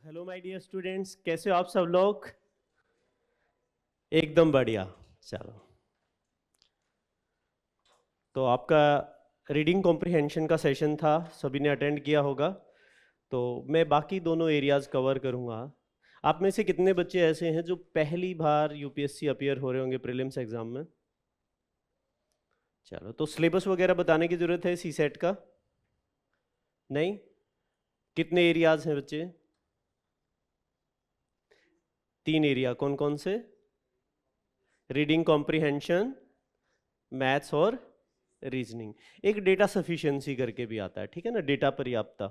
Hello my dear students, कैसे हो आप सब लोग? एकदम बढ़िया। चलो, तो आपका रीडिंग कॉम्प्रिहेंशन का सेशन था, सभी ने अटेंड किया होगा। तो मैं बाकी दोनों एरियाज कवर करूंगा। आप में से कितने बच्चे ऐसे हैं जो पहली बार यूपीएससी अपीयर हो रहे होंगे प्रीलिम्स एग्जाम में? चलो, तो सिलेबस वगैरह बताने की जरूरत है सी सेट का? नहीं? कितने एरियाज हैं बच्चे? 3 एरिया। कौन कौन से? रीडिंग कॉम्प्रिहेंशन, मैथ्स और रीजनिंग। एक डेटा सफिशिएंसी करके भी आता है, ठीक है ना, डेटा पर्याप्तता।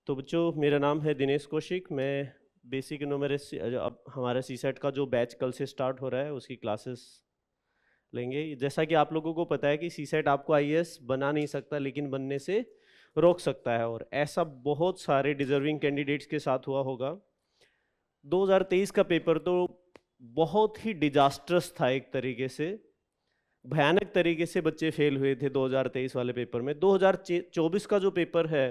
तो बच्चों, मेरा नाम है दिनेश कौशिक। मैं बेसिक न्यूमेरिक्स, अब हमारा सी सेट का जो बैच कल से स्टार्ट हो रहा है उसकी क्लासेस लेंगे। जैसा कि आप लोगों को पता है कि सी सेट आपको आईएएस बना नहीं सकता, लेकिन बनने से रोक सकता है, और ऐसा बहुत सारे डिजर्विंग कैंडिडेट्स के साथ हुआ होगा। 2023 का पेपर तो बहुत ही डिजास्ट्रस था एक तरीके से। भयानक तरीके से बच्चे फेल हुए थे 2023 वाले पेपर में। 2024 का जो पेपर है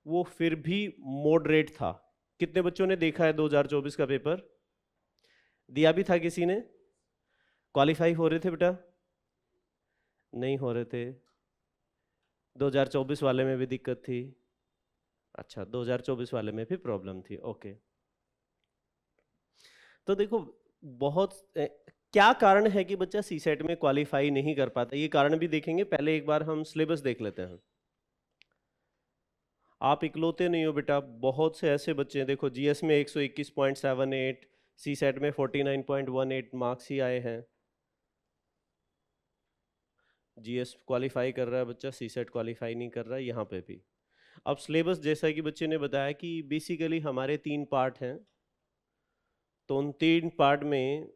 वो फिर भी मॉडरेट था। कितने बच्चों ने देखा है 2024 का पेपर? दिया भी था किसी ने? क्वालिफाई हो रहे थे बेटा? नहीं हो रहे थे। 2024 वाले में भी दिक्कत थी। अच्छा, 2024 वाले में भी प्रॉब्लम थी। ओके, तो देखो बहुत क्या कारण है कि बच्चा सीसेट में क्वालिफाई नहीं कर पाता, ये कारण भी देखेंगे। पहले एक बार हम सिलेबस देख लेते हैं। आप इकलौते नहीं हो बेटा, बहुत से ऐसे बच्चे हैं। देखो जीएस में 121.78, सीसेट में 49.18 मार्क्स ही आए हैं। जीएस क्वालिफाई कर रहा है बच्चा, सीसेट क्वालिफाई नहीं कर रहा है यहाँ पे भी। अब सिलेबस जैसा कि बच्चे ने बताया कि बेसिकली हमारे 3 पार्ट हैं, तो उन 3 पार्ट में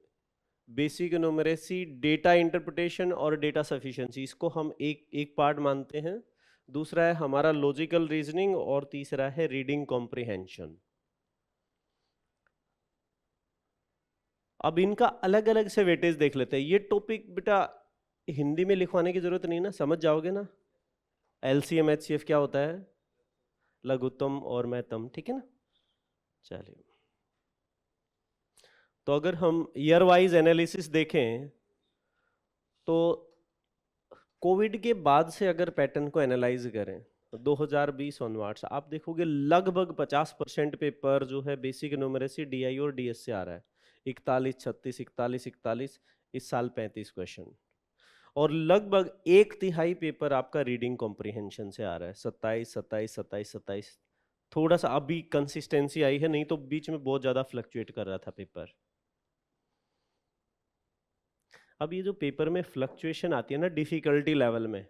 बेसिक न्यूमरेसी, डेटा इंटरप्रिटेशन और डेटा सफिशिएंसी, इसको हम एक पार्ट मानते हैं। दूसरा है हमारा लॉजिकल रीजनिंग और तीसरा है रीडिंग कॉम्प्रिहेंशन। अब इनका अलग अलग से वेटेज देख लेते हैं। ये टॉपिक बेटा हिंदी में लिखवाने की जरूरत नहीं ना, समझ जाओगे ना। एलसीएम एचसीएफ क्या होता है? लघुत्तम और महत्तम, ठीक है ना। चलिए, तो अगर हम ईयर वाइज एनालिसिस देखें तो कोविड के बाद से अगर पैटर्न को एनालाइज करें तो 2020 ऑनवर्ड्स आप देखोगे लगभग 50% पेपर जो है बेसिक न्यूमरेसी, डीआई और डीएस से आ रहा है। 41, 36, 41, 41, इस साल 35 क्वेश्चन। और लगभग 1/3 पेपर आपका रीडिंग कॉम्प्रिहेंशन से आ रहा है, 27, 27, 27, 27। थोड़ा सा अभी कंसिस्टेंसी आई है, नहीं तो बीच में बहुत ज्यादा फ्लक्चुएट कर रहा था पेपर। अब ये जो पेपर में फ्लक्चुएशन आती है ना डिफिकल्टी लेवल में,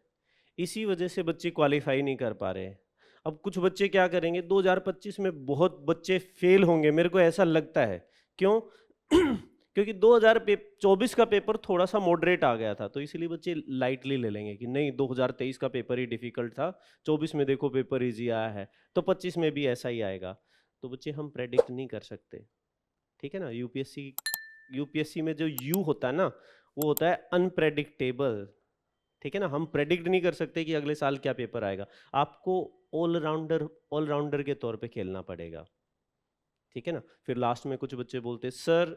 इसी वजह से बच्चे क्वालिफाई नहीं कर पा रहे हैं। अब कुछ बच्चे क्या करेंगे, 2025 में बहुत बच्चे फेल होंगे, मेरे को ऐसा लगता है। क्यों? क्योंकि 2024 का पेपर थोड़ा सा मॉडरेट आ गया था, तो इसलिए बच्चे लाइटली ले लेंगे कि नहीं 2023 का पेपर ही डिफिकल्ट था, 24 में देखो पेपर इजी आया है, तो 25 में भी ऐसा ही आएगा। तो बच्चे हम प्रेडिक्ट नहीं कर सकते, ठीक है ना। यूपीएससी में जो यू होता है ना, वो होता है अनप्रेडिक्टेबल, ठीक है ना। हम प्रेडिक्ट नहीं कर सकते कि अगले साल क्या पेपर आएगा। आपको ऑलराउंडर के तौर पे खेलना पड़ेगा, ठीक है ना। फिर लास्ट में कुछ बच्चे बोलते सर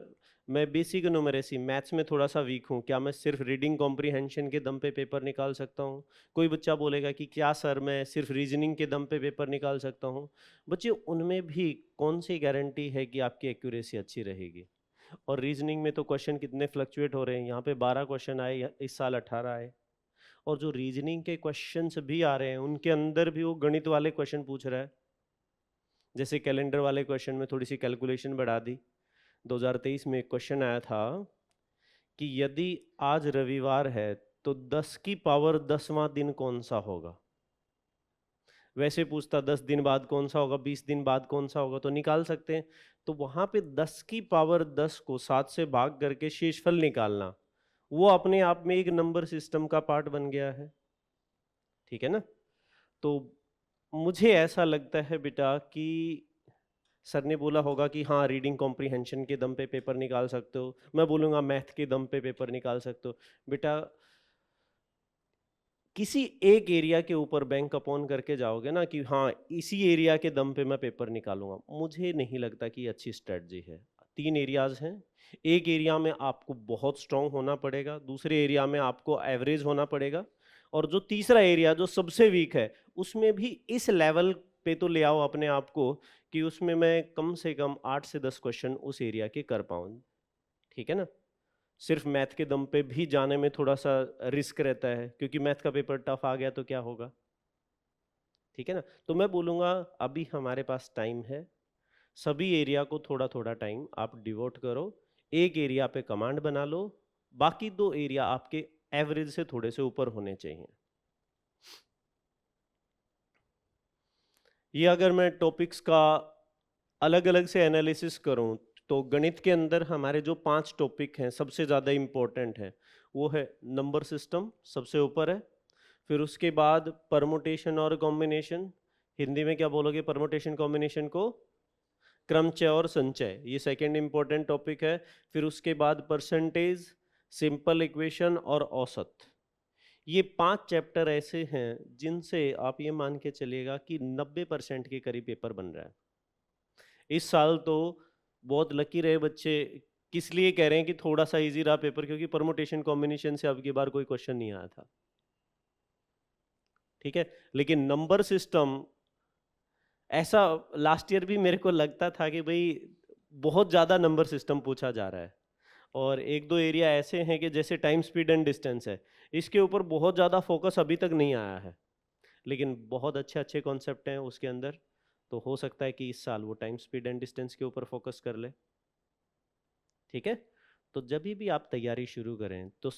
मैं बेसिक न्यूमरेसी मैथ्स में थोड़ा सा वीक हूँ, क्या मैं सिर्फ रीडिंग कॉम्प्रिहेंशन के दम पे पेपर निकाल सकता हूँ? कोई बच्चा बोलेगा कि क्या सर मैं सिर्फ रीजनिंग के दम पे पेपर निकाल सकता हूँ? बच्चे उनमें भी कौन सी गारंटी है कि आपकी एक्यूरेसी अच्छी रहेगी? और रीजनिंग में तो क्वेश्चन कितने फ्लक्चुएट हो रहे हैं, यहाँ पे 12 क्वेश्चन आए, इस साल 18 आए। और जो रीजनिंग के क्वेश्चंस भी आ रहे हैं उनके अंदर भी वो गणित वाले क्वेश्चन पूछ रहा है। जैसे कैलेंडर वाले क्वेश्चन में थोड़ी सी कैलकुलेशन बढ़ा दी। 2023 में एक क्वेश्चन आया था कि यदि आज रविवार है तो 10 की पावर 10वां दिन कौन सा होगा। वैसे पूछता 10 दिन बाद कौन सा होगा, 20 दिन बाद कौन सा होगा, तो निकाल सकते हैं। तो वहां पे 10 की पावर 10 को 7 से भाग करके शेषफल निकालना, वो अपने आप में एक नंबर सिस्टम का पार्ट बन गया है, ठीक है ना। तो मुझे ऐसा लगता है बेटा कि सर ने बोला होगा कि हाँ रीडिंग कॉम्प्रिहेंशन के दम पे पेपर निकाल सकते हो, मैं बोलूँगा मैथ के दम पे पेपर निकाल सकते हो। बेटा किसी एक एरिया के ऊपर बैंक अपॉन करके जाओगे ना कि हाँ इसी एरिया के दम पे मैं पेपर निकालूंगा, मुझे नहीं लगता कि अच्छी स्ट्रेटजी है। 3 एरियाज हैं, एक एरिया में आपको बहुत स्ट्रांग होना पड़ेगा, दूसरे एरिया में आपको एवरेज होना पड़ेगा, और जो तीसरा एरिया जो सबसे वीक है उसमें भी इस लेवल पे तो ले आओ अपने आप को कि उसमें मैं कम से कम 8 से 10 क्वेश्चन उस एरिया के कर पाऊँ, ठीक है ना। सिर्फ मैथ के दम पे भी जाने में थोड़ा सा रिस्क रहता है, क्योंकि मैथ का पेपर टफ आ गया तो क्या होगा, ठीक है ना। तो मैं बोलूँगा अभी हमारे पास टाइम है, सभी एरिया को थोड़ा थोड़ा टाइम आप डिवोट करो, एक एरिया पे कमांड बना लो, बाकी 2 एरिया आपके एवरेज से थोड़े से ऊपर होने चाहिए। ये अगर मैं टॉपिक्स का अलग अलग से एनालिसिस करूं तो गणित के अंदर हमारे जो 5 टॉपिक हैं सबसे ज़्यादा इम्पोर्टेंट है, वो है नंबर सिस्टम सबसे ऊपर है, फिर उसके बाद परमुटेशन और कॉम्बिनेशन, हिंदी में क्या बोलोगे परमुटेशन कॉम्बिनेशन को? क्रमचय और संचय, ये सेकंड इंपॉर्टेंट टॉपिक है। फिर उसके बाद परसेंटेज, सिंपल इक्वेशन और औसत, ये 5 चैप्टर ऐसे हैं जिनसे आप ये मान के चलिएगा कि 90% के करीब पेपर बन रहा है। इस साल तो बहुत लकी रहे बच्चे, किस लिए कह रहे हैं कि थोड़ा सा इजी रहा पेपर, क्योंकि परमुटेशन कॉम्बिनेशन से अब की बार कोई क्वेश्चन नहीं आया था, ठीक है। लेकिन नंबर सिस्टम ऐसा लास्ट ईयर भी मेरे को लगता था कि भाई बहुत ज़्यादा नंबर सिस्टम पूछा जा रहा है, और एक दो एरिया ऐसे हैं कि जैसे टाइम स्पीड एंड डिस्टेंस है, इसके ऊपर बहुत ज़्यादा फोकस अभी तक नहीं आया है, लेकिन बहुत अच्छे अच्छे कॉन्सेप्ट हैं उसके अंदर। तो हो सकता है कि इस साल वो टाइम स्पीड एंड डिस्टेंस के ऊपर फोकस कर ले, ठीक है। तो जब भी आप तैयारी शुरू करें तो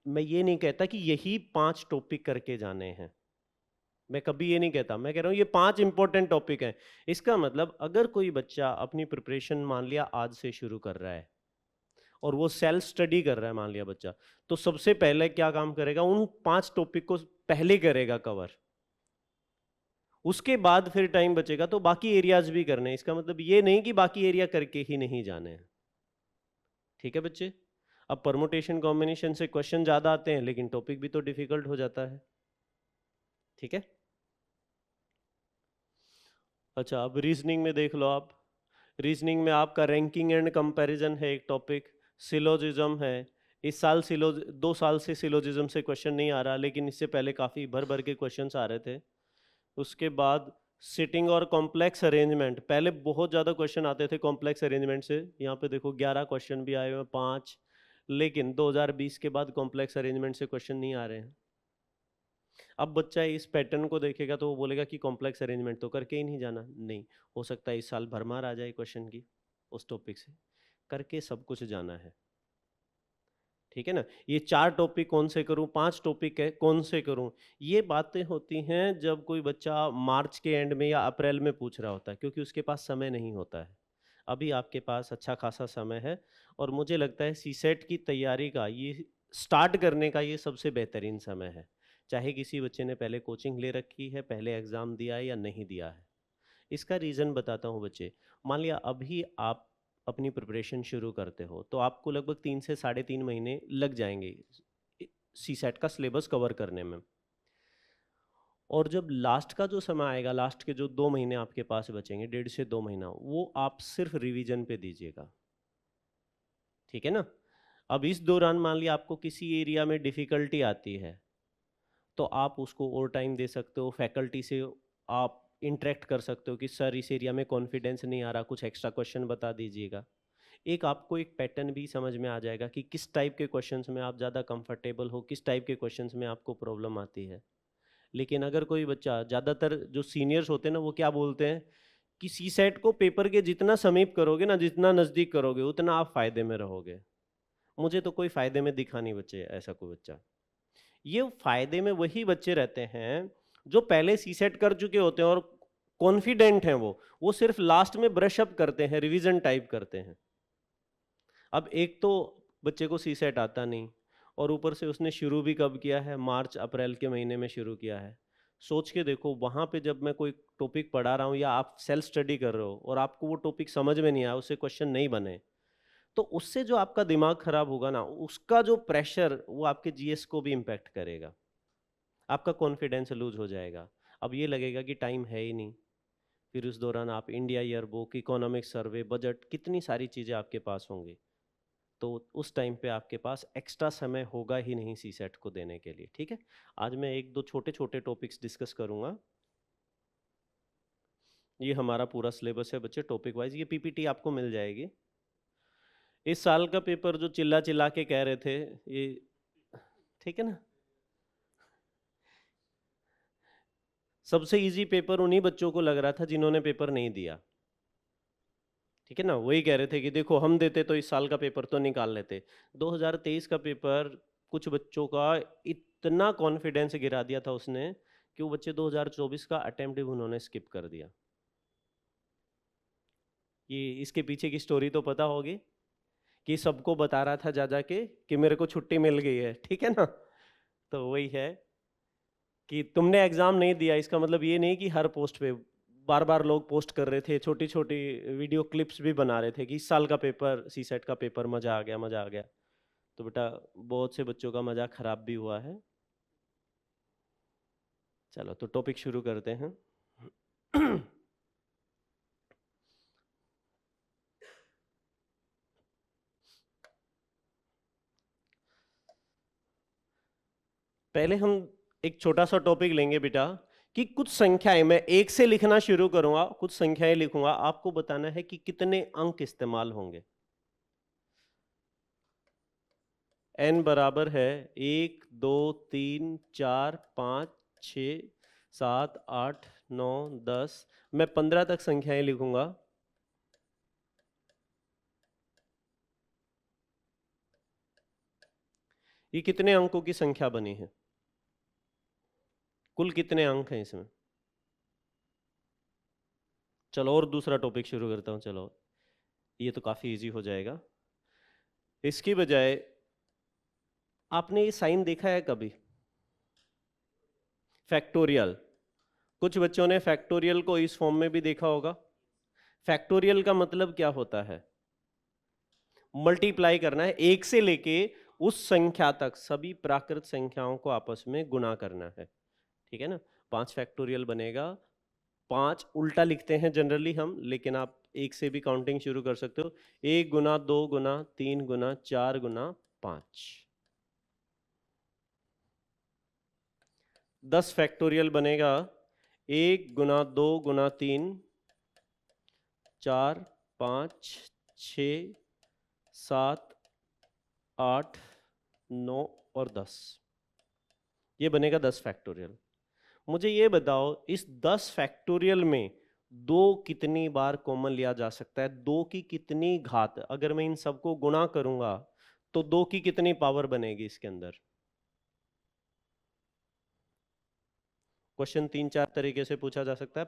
मैं ये नहीं कहता कि यही 5 टॉपिक करके जाने हैं, मैं कभी ये नहीं कहता, मैं कह रहा हूँ ये 5 इंपॉर्टेंट टॉपिक हैं। इसका मतलब अगर कोई बच्चा अपनी प्रिपरेशन मान लिया आज से शुरू कर रहा है और वो सेल्फ स्टडी कर रहा है मान लिया बच्चा, तो सबसे पहले क्या काम करेगा, उन 5 टॉपिक को पहले करेगा कवर, उसके बाद फिर टाइम बचेगा तो बाकी एरियाज भी करने हैं। इसका मतलब ये नहीं कि बाकी एरिया करके ही नहीं जाने हैं, ठीक है बच्चे। अब परमुटेशन कॉम्बिनेशन से क्वेश्चन ज्यादा आते हैं लेकिन टॉपिक भी तो डिफिकल्ट हो जाता है, ठीक है। अच्छा, अब रीजनिंग में देख लो आप। रीजनिंग में आपका रैंकिंग एंड कंपैरिजन है एक टॉपिक, सिलोजिज्म है। इस साल 2 साल से सिलोजिज्म से क्वेश्चन नहीं आ रहा, लेकिन इससे पहले काफ़ी भर भर के क्वेश्चंस आ रहे थे। उसके बाद सिटिंग और कॉम्प्लेक्स अरेंजमेंट, पहले बहुत ज़्यादा क्वेश्चन आते थे कॉम्प्लेक्स अरेंजमेंट से, यहाँ पे देखो 11 क्वेश्चन भी आए हुए हैं, 5, लेकिन 2020 के बाद कॉम्प्लेक्स अरेंजमेंट से क्वेश्चन नहीं आ रहे हैं। अब बच्चा इस पैटर्न को देखेगा तो वो बोलेगा कि कॉम्प्लेक्स अरेंजमेंट तो करके ही नहीं जाना, नहीं, हो सकता है इस साल भरमार आ जाए क्वेश्चन की उस टॉपिक से, करके सब कुछ जाना है, ठीक है ना। ये 4 टॉपिक कौन से करूं, 5 टॉपिक है कौन से करूं, ये बातें होती हैं जब कोई बच्चा मार्च के एंड में या अप्रैल में पूछ रहा होता है, क्योंकि उसके पास समय नहीं होता है। अभी आपके पास अच्छा खासा समय है, और मुझे लगता है सीसेट की तैयारी का ये स्टार्ट करने का ये सबसे बेहतरीन समय है, चाहे किसी बच्चे ने पहले कोचिंग ले रखी है, पहले एग्ज़ाम दिया है या नहीं दिया है। इसका रीज़न बताता हूँ बच्चे। मान लिया अभी आप अपनी प्रिपरेशन शुरू करते हो तो आपको लगभग 3 से 3.5 महीने लग जाएंगे सीसेट का सिलेबस कवर करने में, और जब लास्ट का जो समय आएगा, लास्ट के जो 2 महीने आपके पास बचेंगे, 1.5 से 2 महीना, वो आप सिर्फ रिवीजन पे दीजिएगा, ठीक है ना। अब इस दौरान मान लिया आपको किसी एरिया में डिफ़िकल्टी आती है तो आप उसको और टाइम दे सकते हो, फैकल्टी से आप इंटरेक्ट कर सकते हो कि सर इस एरिया में कॉन्फिडेंस नहीं आ रहा, कुछ एक्स्ट्रा क्वेश्चन बता दीजिएगा। एक आपको एक पैटर्न भी समझ में आ जाएगा कि किस टाइप के क्वेश्चंस में आप ज़्यादा कंफर्टेबल हो, किस टाइप के क्वेश्चंस में आपको प्रॉब्लम आती है। लेकिन अगर कोई बच्चा, ज़्यादातर जो सीनियर्स होते हैं ना, वो क्या बोलते हैं कि सी सेट को पेपर के जितना समीप करोगे ना, जितना नज़दीक करोगे, उतना आप फ़ायदे में रहोगे। मुझे तो कोई फ़ायदे में दिखा नहीं बच्चे, ऐसा कोई बच्चा। ये फायदे में वही बच्चे रहते हैं जो पहले सी सेट कर चुके होते हैं और कॉन्फिडेंट हैं, वो सिर्फ लास्ट में ब्रश अप करते हैं, रिवीजन टाइप करते हैं। अब एक तो बच्चे को सी सेट आता नहीं, और ऊपर से उसने शुरू भी कब किया है, मार्च अप्रैल के महीने में शुरू किया है। सोच के देखो, वहाँ पे जब मैं कोई टॉपिक पढ़ा रहा हूँ या आप सेल्फ स्टडी कर रहे हो और आपको वो टॉपिक समझ में नहीं आया, उससे क्वेश्चन नहीं बने, तो उससे जो आपका दिमाग खराब होगा ना, उसका जो प्रेशर वो आपके जीएस को भी इम्पैक्ट करेगा, आपका कॉन्फिडेंस लूज हो जाएगा। अब ये लगेगा कि टाइम है ही नहीं, फिर उस दौरान आप India year book, economic survey, budget, कितनी सारी चीज़ें आपके पास होंगी, तो उस टाइम पे आपके पास एक्स्ट्रा समय होगा ही नहीं सी सेट को देने के लिए, ठीक है। आज मैं एक दो छोटे छोटे टॉपिक्स डिस्कस करूंगा। ये हमारा पूरा सिलेबस है बच्चे, टॉपिक वाइज, ये पीपीटी आपको मिल जाएगी। इस साल का पेपर जो चिल्ला चिल्ला के कह रहे थे, ये ठीक है ना, सबसे इजी पेपर उन्हीं बच्चों को लग रहा था जिन्होंने पेपर नहीं दिया, ठीक है ना। वही कह रहे थे कि देखो हम देते तो इस साल का पेपर तो निकाल लेते। 2023 का पेपर कुछ बच्चों का इतना कॉन्फिडेंस गिरा दिया था उसने कि वो बच्चे 2024 का अटेम्प्ट भी उन्होंने स्किप कर दिया। ये इसके पीछे की स्टोरी तो पता होगी, कि सबको बता रहा था जा जा के कि मेरे को छुट्टी मिल गई है, ठीक है ना। तो वही है कि तुमने एग्जाम नहीं दिया, इसका मतलब ये नहीं कि हर पोस्ट पे बार बार लोग पोस्ट कर रहे थे, छोटी छोटी वीडियो क्लिप्स भी बना रहे थे कि इस साल का पेपर, सी सेट का पेपर, मज़ा आ गया, मज़ा आ गया। तो बेटा बहुत से बच्चों का मज़ा ख़राब भी हुआ है। चलो तो टॉपिक शुरू करते हैं। पहले हम एक छोटा सा टॉपिक लेंगे बेटा कि कुछ संख्याएं, मैं एक से लिखना शुरू करूंगा, कुछ संख्याएं लिखूंगा, आपको बताना है कि कितने अंक इस्तेमाल होंगे। n बराबर है 1 2 3 4 5 6 7 8 9 10, मैं 15 तक संख्याएं लिखूंगा। ये कितने अंकों की संख्या बनी है? कुल कितने अंक हैं इसमें? चलो और दूसरा टॉपिक शुरू करता हूं। चलो ये तो काफी इजी हो जाएगा। इसकी बजाय आपने ये साइन देखा है कभी? फैक्टोरियल। कुछ बच्चों ने फैक्टोरियल को इस फॉर्म में भी देखा होगा। फैक्टोरियल का मतलब क्या होता है? मल्टीप्लाई करना है, एक से लेके उस संख्या तक सभी प्राकृत संख्याओं को आपस में गुणा करना है। ठीक है ना? 5 फैक्टोरियल बनेगा। 5 उल्टा लिखते हैं जनरली हम, लेकिन आप एक से भी काउंटिंग शुरू कर सकते हो। 1 गुना 2 गुना 3 गुना 4 गुना 5। 10 फैक्टोरियल बनेगा। 1 गुना 2 गुना 3 4 5 6 7 8 9 और 10, ये बनेगा 10 फैक्टोरियल। मुझे ये बताओ इस 10 फैक्टोरियल में 2 कितनी बार कॉमन लिया जा सकता है? 2 की कितनी घात? अगर मैं इन सबको गुणा करूंगा तो 2 की कितनी पावर बनेगी इसके अंदर? क्वेश्चन 3-4 तरीके से पूछा जा सकता है।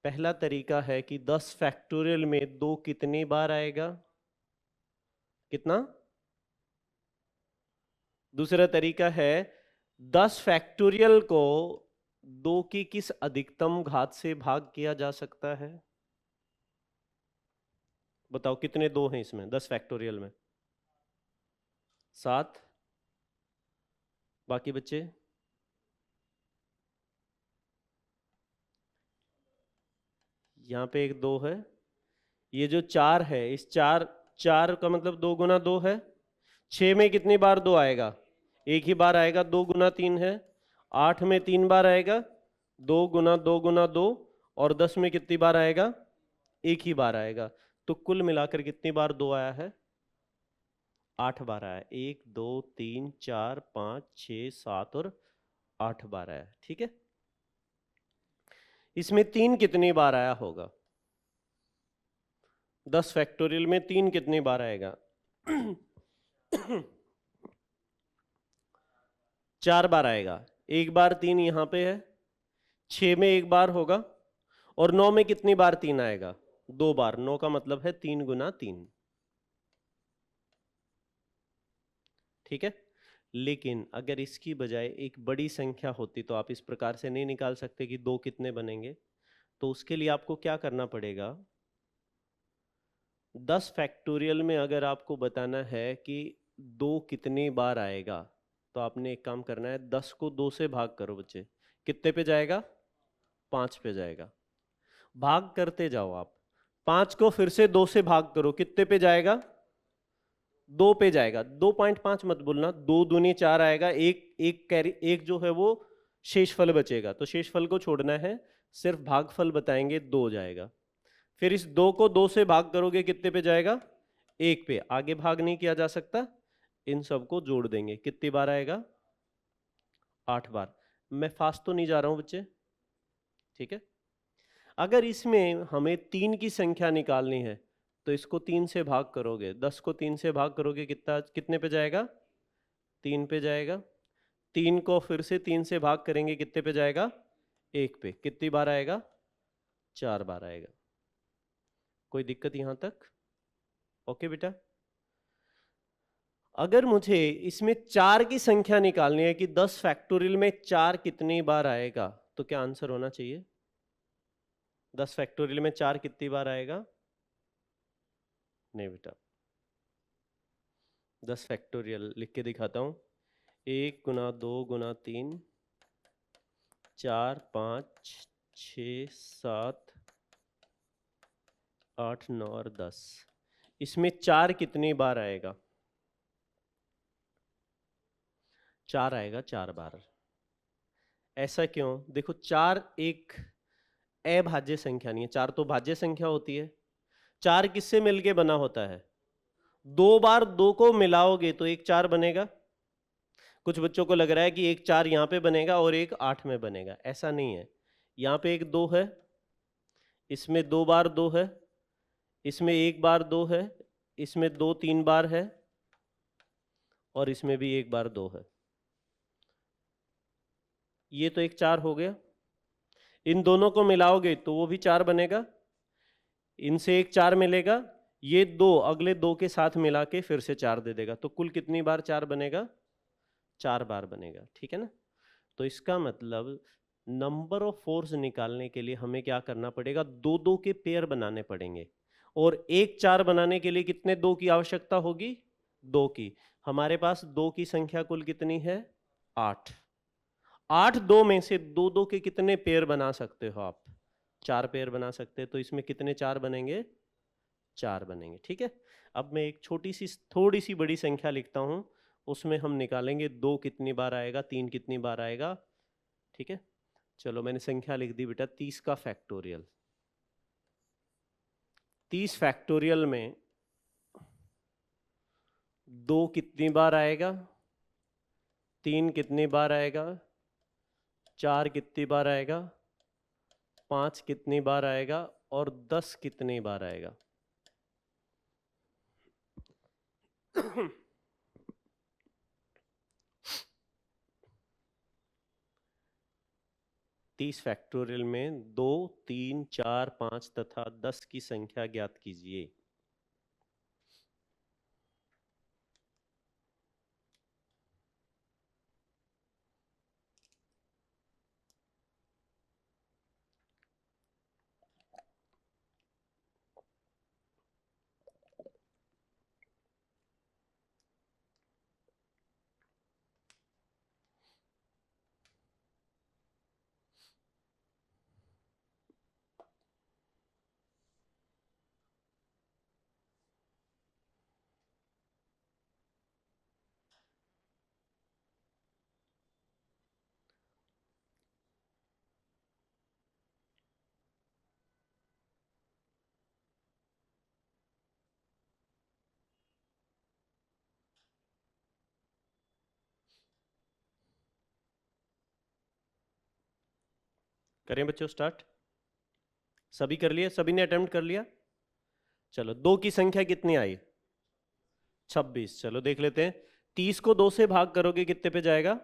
पहला तरीका है कि 10 फैक्टोरियल में 2 कितनी बार आएगा? कितना? दूसरा तरीका है 10 फैक्टोरियल को 2 की किस अधिकतम घात से भाग किया जा सकता है? बताओ कितने 2 हैं इसमें 10 फैक्टोरियल में? 7। बाकी बच्चे? यहाँ पे एक 2 है। ये जो 4 है, इस 4 4 का मतलब 2 गुना 2 है। 6 में कितनी बार 2 आएगा? एक ही बार आएगा। 2 गुना 3 है। 8 में 3 बार आएगा। 2 गुना 2 गुना 2। और 10 में कितनी बार आएगा? एक ही बार आएगा। तो कुल मिलाकर कितनी बार 2 आया है? 8 बार आया। 1 2 3 4 5 6 7 और 8 बार आया। ठीक है। इसमें 3 कितनी बार आया होगा? 10 फैक्टोरियल में 3 कितनी बार आएगा? 4 बार आएगा। एक बार 3 यहां पे है। 6 में एक बार होगा। और 9 में कितनी बार 3 आएगा? 2 बार। 9 का मतलब है 3 गुना 3। ठीक है। लेकिन अगर इसकी बजाय एक बड़ी संख्या होती तो आप इस प्रकार से नहीं निकाल सकते कि 2 कितने बनेंगे। तो उसके लिए आपको क्या करना पड़ेगा? 10 फैक्टोरियल में अगर आपको बताना है कि 2 कितनी बार आएगा, तो आपने एक काम करना है, 10 को 2 से भाग करो बच्चे। कितने पे जाएगा? 5 पे जाएगा। भाग करते जाओ आप। 5 को फिर से 2 से भाग करो, कितने पे जाएगा? 2 पे जाएगा। 2.5 मत बोलना, 2 दूनी 4 आएगा। एक एक कैरी, एक जो है वो शेषफल बचेगा, तो शेषफल को छोड़ना है, सिर्फ भागफल बताएंगे, 2 जाएगा। फिर इस 2 को 2 से भाग करोगे, कितने पे जाएगा? 1 पे। आगे भाग नहीं किया जा सकता। इन सबको जोड़ देंगे, कितनी बार आएगा? 8 बार। मैं फास्ट तो नहीं जा रहा हूं बच्चे? ठीक है। अगर इसमें हमें 3 की संख्या निकालनी है तो इसको 3 से भाग करोगे, 10 को 3 से भाग करोगे, कितना कितने पे जाएगा? 3 पे जाएगा। 3 को फिर से 3 से भाग करेंगे, कितने पे जाएगा? 1 पे। कितनी बार आएगा? 4 बार आएगा। कोई दिक्कत यहां तक? ओके बेटा। अगर मुझे इसमें 4 की संख्या निकालनी है कि 10 फैक्टोरियल में 4 कितनी बार आएगा, तो क्या आंसर होना चाहिए? 10 फैक्टोरियल में 4 कितनी बार आएगा? नहीं बेटा। 10 फैक्टोरियल लिख के दिखाता हूं। 1 गुना 2 गुना 3 4 5 6 7 8 9 और 10। इसमें 4 कितनी बार आएगा? 4 आएगा 4 बार। ऐसा क्यों? देखो 4 एक अभाज्य संख्या नहीं है, 4 तो भाज्य संख्या होती है। 4 किससे मिलके बना होता है? 2 बार 2 को मिलाओगे तो एक 4 बनेगा। कुछ बच्चों को लग रहा है कि एक 4 यहां पे बनेगा और एक 8 में बनेगा, ऐसा नहीं है। यहां पे एक 2 है, इसमें 2 बार 2 है, इसमें 1 बार 2 है, इसमें 2 3 बार है और इसमें भी 1 बार 2 है। ये तो एक 4 हो गया। इन दोनों को मिलाओगे तो वो भी 4 बनेगा, इनसे एक 4 मिलेगा, ये 2 अगले 2 के साथ मिला के फिर से 4 दे देगा। तो कुल कितनी बार 4 बनेगा? 4 बार बनेगा, ठीक है ना। तो इसका मतलब नंबर ऑफ फोर्स निकालने के लिए हमें क्या करना पड़ेगा? 2 2 के पेयर बनाने पड़ेंगे। और एक 4 बनाने के लिए कितने 2 की आवश्यकता होगी? 2 की। हमारे पास 2 की संख्या कुल कितनी है? 8। 8 2 में से 2 2 के कितने पेयर बना सकते हो आप? 4 पेयर बना सकते हैं। तो इसमें कितने 4 बनेंगे? 4 बनेंगे, ठीक है। अब मैं एक छोटी सी थोड़ी सी बड़ी संख्या लिखता हूं, उसमें हम निकालेंगे 2 कितनी बार आएगा, 3 कितनी बार आएगा, ठीक है। चलो मैंने संख्या लिख दी बेटा 30 का फैक्टोरियल। 30 फैक्टोरियल में 2 कितनी बार आएगा, 3 कितनी बार आएगा, 4 कितनी बार आएगा, 5 कितनी बार आएगा और 10 कितनी बार आएगा? 30 फैक्टोरियल में 2 3 4 5 तथा 10 की संख्या ज्ञात कीजिए। करें बच्चों स्टार्ट? सभी कर लिया? सभी ने अटेम्प्ट कर लिया? चलो 2 की संख्या कितनी आई? 26। चलो देख लेते हैं। 30 को 2 से भाग करोगे कितने पे जाएगा?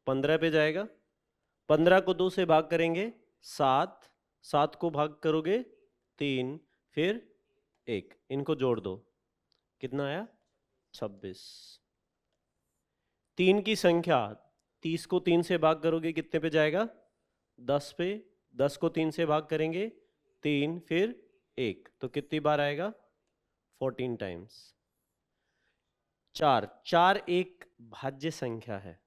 15 पे जाएगा। 15 को 2 से भाग करेंगे 7, 7 को भाग करोगे 3, फिर 1, इनको जोड़ दो, कितना आया? 26। 3 की संख्या 30 को 3 से भाग करोगे कितने पे जाएगा? 10 पे। 10 को 3 से भाग करेंगे 3, फिर 1, तो कितनी बार आएगा? 14 टाइम्स। 4 4 एक भाज्य संख्या है।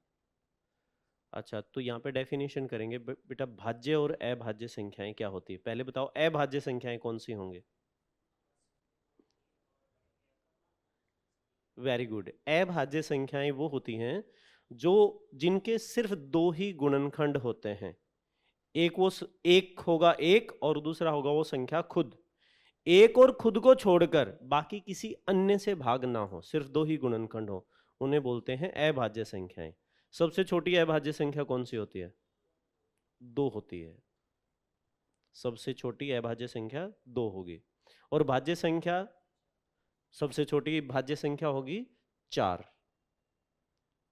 अच्छा तो यहाँ पे डेफिनेशन करेंगे बेटा, भाज्य और अभाज्य संख्याएं क्या होती है? पहले बताओ अभाज्य संख्याएं कौन सी होंगे? Very good. अभाज्य संख्याएं वो होती हैं जो जिनके सिर्फ 2 ही गुणनखंड होते हैं। एक होगा एक और दूसरा होगा वो संख्या खुद। एक और खुद को छोड़कर बाकी किसी अन्य से भाग ना हो, सिर्फ 2 ही गुणनखंड हो, उन्हें बोलते हैं अभाज्य संख्याएं। सबसे छोटी अभाज्य संख्या कौन सी होती है? 2 होती है। सबसे छोटी अभाज्य संख्या 2 होगी। और भाज्य संख्या, सबसे छोटी भाज्य संख्या होगी 4,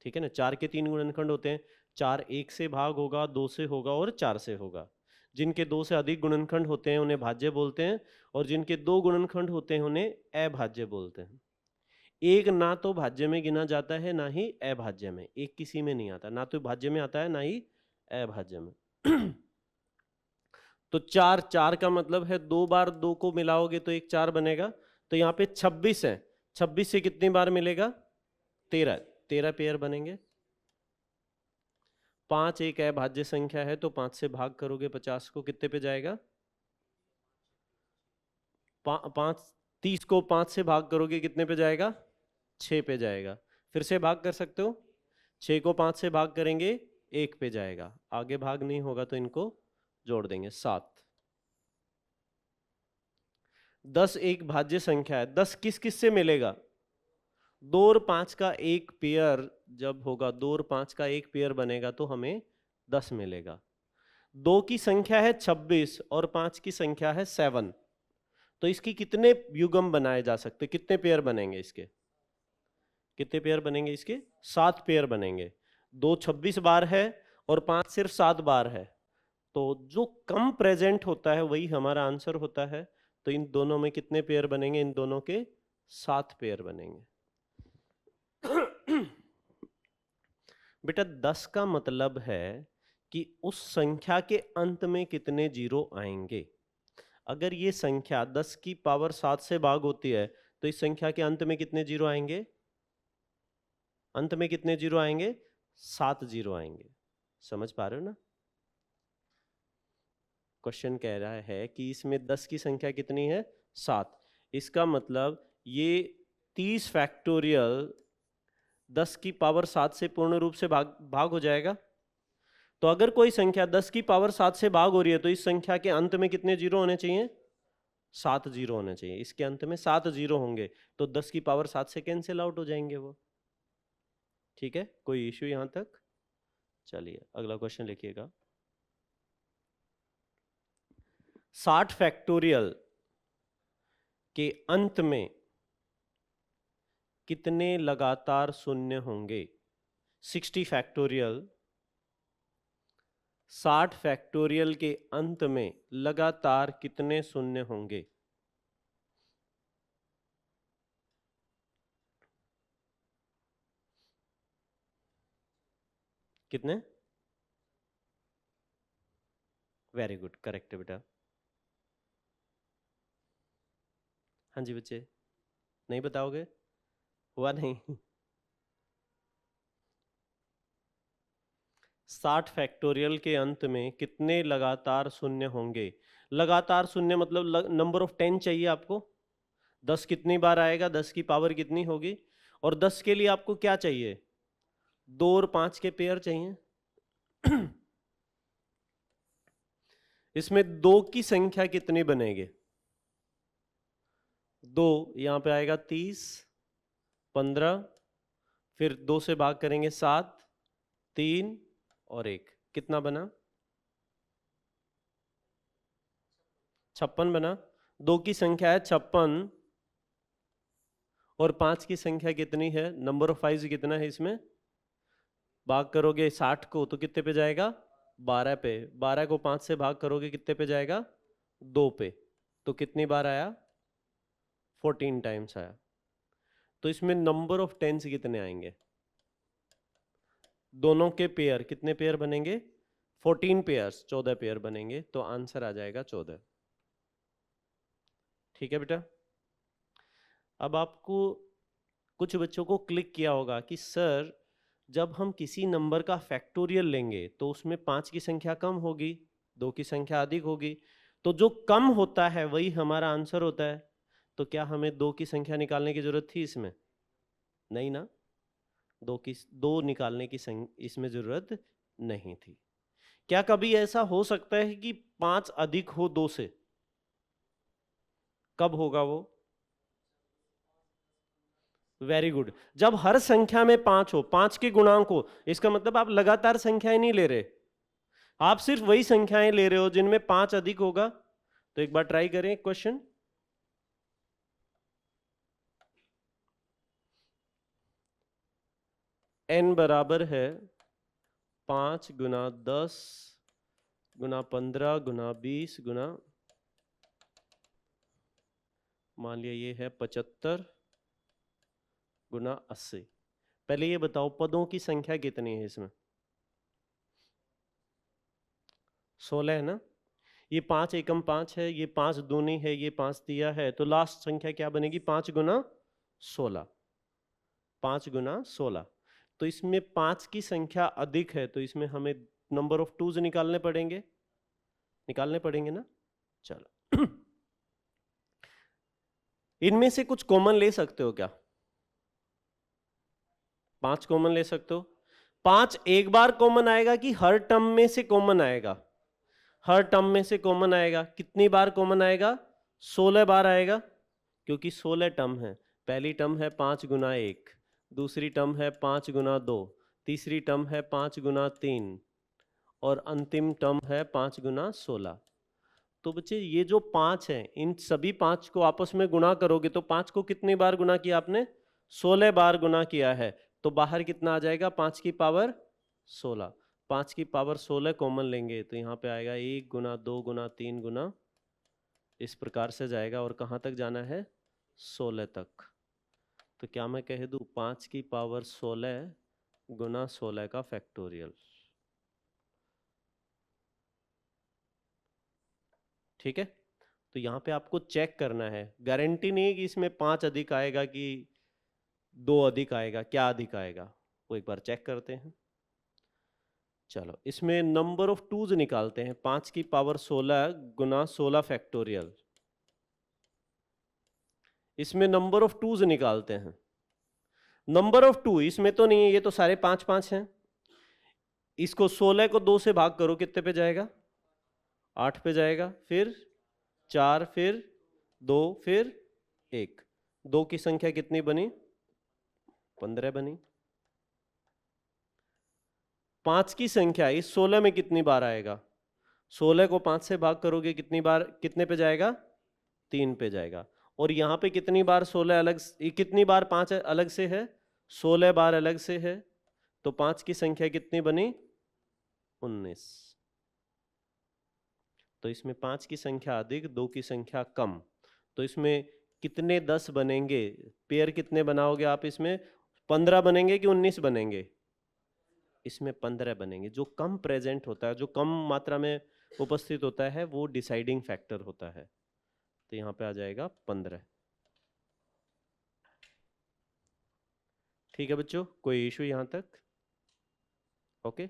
ठीक है ना। 4 के 3 गुणनखंड होते हैं। 4 1 से भाग होगा, 2 से होगा और 4 से होगा। जिनके 2 से अधिक गुणनखंड होते हैं उन्हें भाज्य बोलते हैं, और जिनके 2 गुणनखंड होते हैं उन्हें अभाज्य बोलते हैं। एक ना तो भाज्य में गिना जाता है ना ही अभाज्य में, एक किसी में नहीं आता, ना तो भाज्य में आता है ना ही अभाज्य में। तो 4 4 का मतलब है 2 बार 2 को मिलाओगे तो एक 4 बनेगा। तो यहाँ पे 26 है, 26 से कितनी बार मिलेगा? 13, 13 पेयर बनेंगे। 5 एक अभाज्य संख्या है तो 5 से भाग करोगे 50 को, कितने पे जाएगा? 5 30 को 5 से भाग करोगे कितने पे जाएगा? 6 पे जाएगा। फिर से भाग कर सकते हो, 6 को 5 से भाग करेंगे 1 पे जाएगा, आगे भाग नहीं होगा तो इनको जोड़ देंगे 7। 10 एक भाज्य संख्या है, 10 किस किस से मिलेगा? 2 और 5 का एक पेयर जब होगा, 2 और 5 का एक पेयर बनेगा तो हमें 10 मिलेगा। 2 की संख्या है 26 और 5 की संख्या है 7, तो इसकी कितने युग्म बनाए जा सकते, कितने पेयर बनेंगे इसके? कितने पेयर बनेंगे इसके? 7 पेयर बनेंगे। 2 26 बार है और 5 सिर्फ 7 बार है, तो जो कम प्रेजेंट होता है वही हमारा आंसर होता है। तो इन दोनों में कितने पेयर बनेंगे? इन दोनों के 7 पेयर बनेंगे। बेटा 10 का मतलब है कि उस संख्या के अंत में कितने जीरो आएंगे। अगर ये संख्या 10 की पावर 7 से भाग होती है तो इस संख्या के अंत में कितने जीरो आएंगे? अंत में कितने जीरो आएंगे? 7 जीरो आएंगे। समझ पा रहे हो ना? क्वेश्चन कह रहा है कि इसमें 10 की संख्या कितनी है? 7। इसका मतलब ये 30 फैक्टोरियल 10 की पावर 7 से पूर्ण रूप से भाग हो जाएगा। तो अगर कोई संख्या 10 की पावर 7 से भाग हो रही है तो इस संख्या के अंत में कितने जीरो होने चाहिए? 7 जीरो होने चाहिए। इसके अंत में 7 जीरो होंगे तो 10 की पावर 7 से कैंसिल आउट हो जाएंगे वो। ठीक है, कोई इश्यू यहां तक? चलिए अगला क्वेश्चन लिखिएगा। 60 फैक्टोरियल के अंत में कितने लगातार शून्य होंगे? 60 फैक्टोरियल, 60 फैक्टोरियल के अंत में लगातार कितने शून्य होंगे? कितने? वेरी गुड, करेक्ट है बेटा। हाँ जी बच्चे, नहीं बताओगे? हुआ नहीं? 60 फैक्टोरियल के अंत में कितने लगातार शून्य होंगे? लगातार शून्य मतलब नंबर ऑफ 10 चाहिए आपको। 10 कितनी बार आएगा, 10 की पावर कितनी होगी, और 10 के लिए आपको क्या चाहिए? 2 और 5 के पेयर चाहिए। इसमें 2 की संख्या कितनी बनेगी? 2 यहां पे आएगा 30, 15, फिर 2 से भाग करेंगे 7, 3 और 1, कितना बना? 56 बना। 2 की संख्या है 56 और 5 की संख्या कितनी है? नंबर ऑफ 5 कितना है इसमें? भाग करोगे 60 को तो कितने पे जाएगा? 12 पे। 12 को 5 से भाग करोगे कितने पे जाएगा? 2 पे। तो कितनी बार आया? 14 टाइम्स आया। तो इसमें नंबर ऑफ 10 कितने आएंगे? दोनों के पेयर कितने पेयर बनेंगे? 14 पेयर्स, 14 पेयर बनेंगे। तो आंसर आ जाएगा 14। ठीक है बेटा। अब आपको कुछ बच्चों को क्लिक किया होगा कि सर जब हम किसी नंबर का फैक्टोरियल लेंगे तो उसमें 5 की संख्या कम होगी, 2 की संख्या अधिक होगी, तो जो कम होता है वही हमारा आंसर होता है। तो क्या हमें 2 की संख्या निकालने की जरूरत थी इसमें? नहीं ना, 2 निकालने की इसमें जरूरत नहीं थी। क्या कभी ऐसा हो सकता है कि 5 अधिक हो 2 से? कब होगा वो? वेरी गुड, जब हर संख्या में 5 हो, 5 के गुणांक हो। इसका मतलब आप लगातार संख्याएं नहीं ले रहे, आप सिर्फ वही संख्याएं ले रहे हो जिनमें 5 अधिक होगा। तो एक बार ट्राई करें क्वेश्चन। n बराबर है 5 गुना 10 गुना 15 गुना 20 गुना, मान लिया ये है 75 गुना 80। पहले ये बताओ पदों की संख्या कितनी है इसमें? 16 है ना। ये 5 एकम 5 है, ये 5 दूनी है, ये 5 तिया है, तो लास्ट संख्या क्या बनेगी? 5 गुना 16। 5 गुना 16। तो इसमें 5 की संख्या अधिक है, तो इसमें हमें नंबर ऑफ टूज निकालने पड़ेंगे ना। चलो इनमें से कुछ कॉमन ले सकते हो क्या? 5 कॉमन ले सकते हो। 5 एक बार कॉमन आएगा कि हर टर्म में से कॉमन आएगा? हर टर्म में से कॉमन आएगा। कितनी बार कॉमन आएगा? 16 बार आएगा, क्योंकि 16 टर्म है। पहली टर्म है 5 गुना 1, दूसरी टर्म है 5 गुना 2, तीसरी टर्म है 5 गुना 3 और अंतिम टर्म है 5 गुना 16। तो बच्चे ये जो 5 है, इन सभी 5 को आपस में गुणा करोगे तो 5 को कितनी बार गुणा किया आपने? 16 बार गुणा किया है। तो बाहर कितना आ जाएगा? 5 की पावर 16। 5 की पावर 16 कॉमन लेंगे तो यहाँ पे आएगा 1 गुना 2 गुना 3 गुना, इस प्रकार से जाएगा। और कहाँ तक जाना है? 16 तक। तो क्या मैं कह दूं 5 की पावर 16 गुना 16 का फैक्टोरियल। ठीक है, तो यहाँ पे आपको चेक करना है। गारंटी नहीं है कि इसमें 5 अधिक आएगा कि 2 अधिक आएगा, क्या अधिक आएगा वो एक बार चेक करते हैं। चलो इसमें नंबर ऑफ टूज निकालते हैं। 5 की पावर 16 गुना 16 फैक्टोरियल, इसमें नंबर ऑफ टूज निकालते हैं। नंबर ऑफ टू इसमें तो नहीं है, ये तो सारे 5 5 हैं। इसको 16 को 2 से भाग करो, कितने पे जाएगा? 8 पे जाएगा। फिर 4, फिर 2, फिर 1। 2 की संख्या कितनी बनी? 15 बनी। 5 की संख्या इस 16 में कितनी बार आएगा? 16 को 5 से भाग करोगे कितनी बार, कितने पे जाएगा? 3 पे जाएगा। और यहाँ पे कितनी बार 16 अलग, कितनी बार 5 अलग से है? 16 बार अलग से है। तो 5 की संख्या कितनी बनी? 19। तो इसमें 5 की संख्या अधिक, 2 की संख्या कम। तो इसमें कितने 10 बनेंगे? पेयर कितने बनाओगे आप इसमें? 15 बनेंगे कि 19 बनेंगे? इसमें 15 बनेंगे। जो कम प्रेजेंट होता है, जो कम मात्रा में उपस्थित होता है, वो डिसाइडिंग फैक्टर होता है। तो यहाँ पे आ जाएगा 15। ठीक है बच्चों, कोई इशू यहाँ तक? ओके।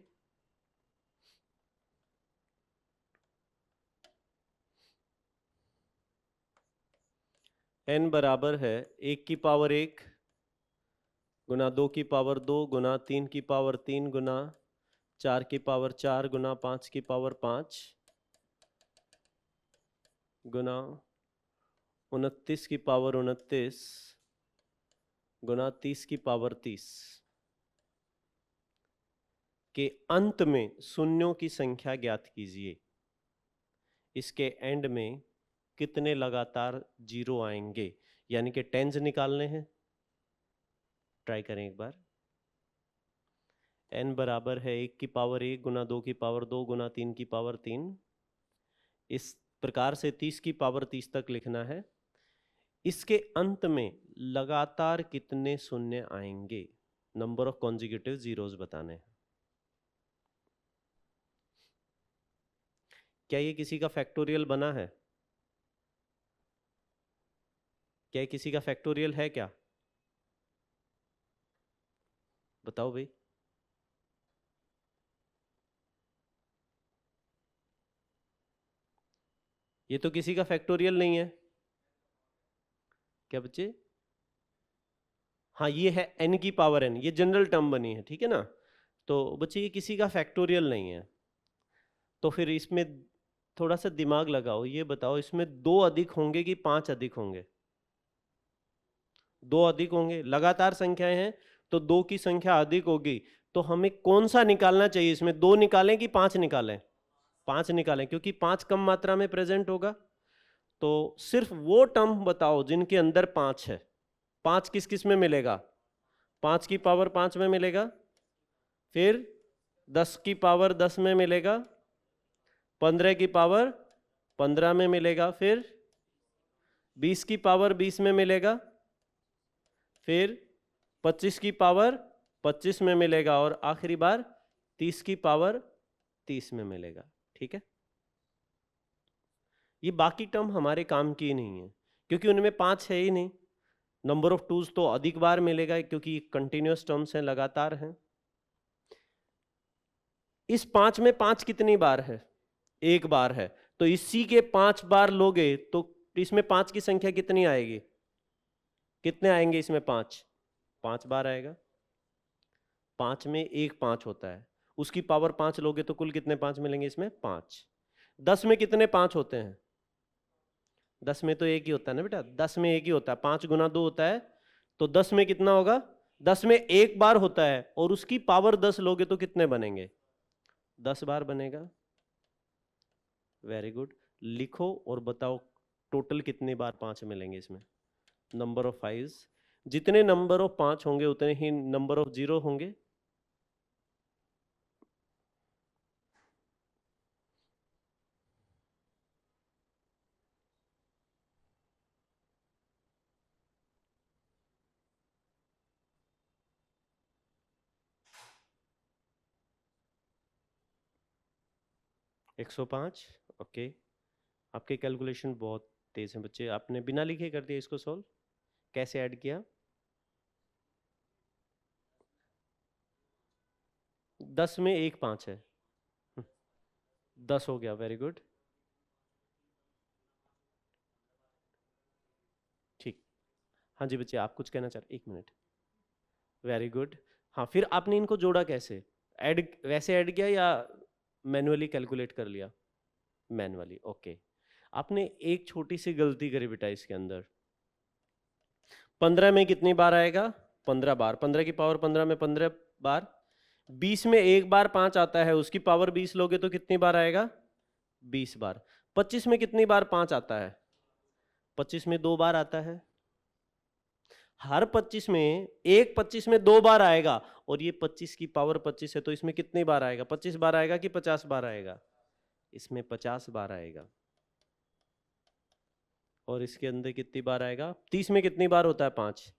n बराबर है 1 की पावर 1 गुना 2 की पावर 2 गुना 3 की पावर 3 गुना 4 की पावर 4 गुना 5 की पावर 5 गुना 29 की पावर 29 गुना 30 की पावर 30 के अंत में शून्यों की संख्या ज्ञात कीजिए। इसके एंड में कितने लगातार जीरो आएंगे, यानी कि टेंस निकालने हैं। ट्राई करें एक बार। n बराबर है 1 की पावर 1 गुना 2 की पावर 2 गुना 3 की पावर 3। इस प्रकार से 30 की पावर 30 तक लिखना है। इसके अंत में लगातार कितने शून्य आएंगे, नंबर ऑफ कॉन्जिक्यूटिव जीरोस बताने हैं। क्या ये किसी का फैक्टोरियल बना है? क्या ये किसी का फैक्टोरियल है क्या? बताओ भाई। ये तो किसी का फैक्टोरियल नहीं है। क्या बच्चे? हाँ ये है n की पावर n, ये जनरल टर्म बनी है, ठीक है ना। तो बच्चे ये किसी का फैक्टोरियल नहीं है। तो फिर इसमें थोड़ा सा दिमाग लगाओ, ये बताओ इसमें 2 अधिक होंगे कि 5 अधिक होंगे? 2 अधिक होंगे। लगातार संख्याएं हैं तो 2 की संख्या अधिक होगी। तो हमें कौन सा निकालना चाहिए इसमें? 2 निकालें कि 5 निकालें? 5 निकालें, क्योंकि 5 कम मात्रा में प्रेजेंट होगा। तो सिर्फ वो टर्म बताओ जिनके अंदर 5 है। 5 किस किस में मिलेगा? 5 की पावर 5 में मिलेगा, फिर 10 की पावर 10 में मिलेगा, 15 की पावर 15 में मिलेगा, फिर 20 की पावर 20 में मिलेगा, फिर 25 की पावर 25 में मिलेगा और आखिरी बार 30 की पावर 30 में मिलेगा। ठीक है, ये बाकी टर्म हमारे काम की नहीं है क्योंकि उनमें 5 है ही नहीं। नंबर ऑफ टूज तो अधिक बार मिलेगा क्योंकि कंटिन्यूअस टर्म्स हैं, लगातार हैं। इस 5 में 5 कितनी बार है? एक बार है। तो इसी के 5 बार लोगे तो इसमें 5 की संख्या कितनी आएगी? कितने आएंगे इसमें? 5 5 बार आएगा। 5 में एक 5 होता है, उसकी पावर 5 लोगे तो कुल कितने 5 मिलेंगे इसमें? 5। 10 में कितने 5 होते हैं? 10 में तो एक ही होता है ना बेटा, 10 में एक ही होता है, 5 गुना 2 होता है। तो 10 में कितना होगा? 10 में एक बार होता है और उसकी पावर 10 लोगे तो कितने बनेंगे? 10 बार बनेगा। Very good. लिखो और बताओ टोटल कितनी बार 5 मिलेंगे इसमें? नंबर ऑफ 5, जितने नंबर ऑफ 5 होंगे उतने ही नंबर ऑफ 0 होंगे। एक 105। ओके, आपके कैलकुलेशन बहुत तेज हैं बच्चे। आपने बिना लिखे कर दिया इसको सॉल्व? कैसे ऐड किया? 10 में एक 5 है। 10 हो गया। Very good. ठीक। हाँ जी बच्चे, आप कुछ कहना चाह रहे? 1 मिनट। Very good. हाँ, फिर आपने इनको जोड़ा कैसे? ऐड वैसे ऐड किया या मैन्युअली कैलकुलेट कर लिया? मैन्युअली। ओके। आपने एक छोटी सी गलती करी बेटा इसके अंदर। 15 में कितनी बार आएगा? 15 बार। 15 की पावर 15 में 15 बार। 20 में एक बार 5 आता है, उसकी पावर 20 लोगे तो कितनी बार आएगा? 20 बार। 25 में कितनी बार 5 आता है? 25 में 2 बार आता है। हर 25 में 25 में 2 बार आएगा, और ये 25 की पावर 25 है तो इसमें कितनी बार आएगा? 25 बार आएगा कि 50 बार आएगा? इसमें 50 बार आएगा। और इसके अंदर कितनी बार आएगा? 30 में कितनी बार होता है 5?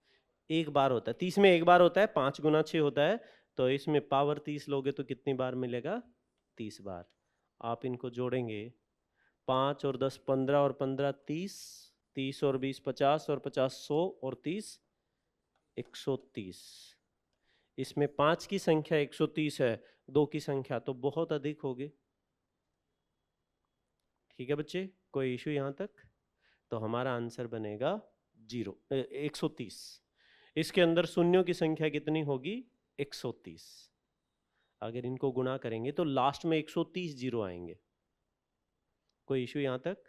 एक बार होता है। 30 में एक बार होता है, 5 गुना 6 होता है, तो इसमें पावर 30 लोगे तो कितनी बार मिलेगा? 30 बार। आप इनको जोड़ेंगे, 5 और 10 15 और 15 30, 30 और 20 50 और 50 100 और 30 130। इसमें 5 की संख्या 130 है, 2 की संख्या तो बहुत अधिक होगी। ठीक है बच्चे, कोई इशू यहां तक? तो हमारा आंसर बनेगा 130। इसके अंदर शून्यों की संख्या कितनी होगी? 130। अगर इनको गुणा करेंगे तो लास्ट में 130 जीरो आएंगे। कोई इशू यहां तक?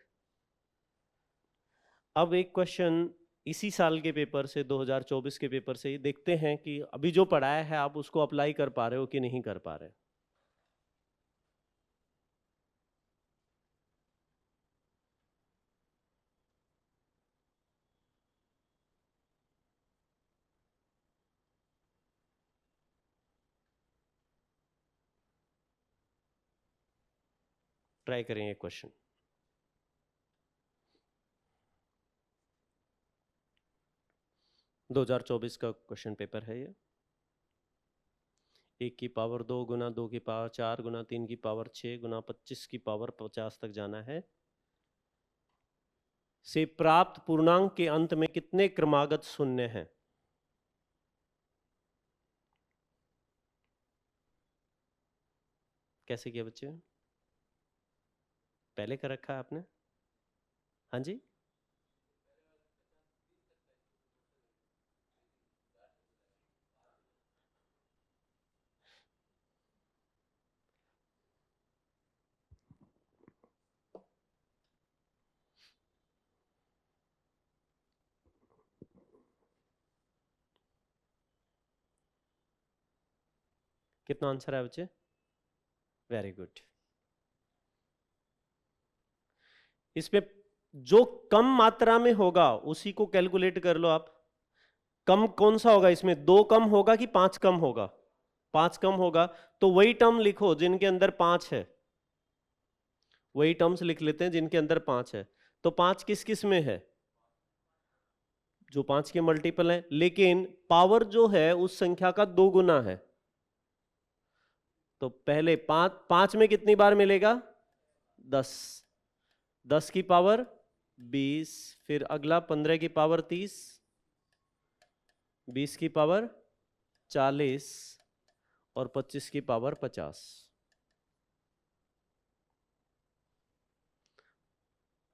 अब एक क्वेश्चन इसी साल के पेपर से, 2024 के पेपर से, देखते हैं कि अभी जो पढ़ाया है आप उसको अप्लाई कर पा रहे हो कि नहीं कर पा रहे। ट्राई करें ये क्वेश्चन। दो 2024 का क्वेश्चन पेपर है ये। 1 की पावर 2 गुना 2 की पावर 4 गुना 3 की पावर 6 गुना 25 की पावर 50 तक जाना है। से प्राप्त पूर्णांक के अंत में कितने क्रमागत शून्य हैं? कैसे किया बच्चे? पहले कर रखा है आपने? हाँ जी। कितना आंसर है बच्चे? Very good. इसमें जो कम मात्रा में होगा उसी को कैलकुलेट कर लो आप। कम कौन सा होगा इसमें? 2 कम होगा कि 5 कम होगा? 5 कम होगा। तो वही टर्म लिखो जिनके अंदर 5 है, वही टर्म्स लिख लेते हैं जिनके अंदर 5 है। तो 5 किस किस में है? जो 5 के मल्टीपल है, लेकिन पावर जो है उस संख्या का 2 गुना है। तो पहले 5 में कितनी बार मिलेगा? 10। 10 की पावर 20, फिर अगला 15 की पावर 30, 20 की पावर 40 और 25 की पावर 50।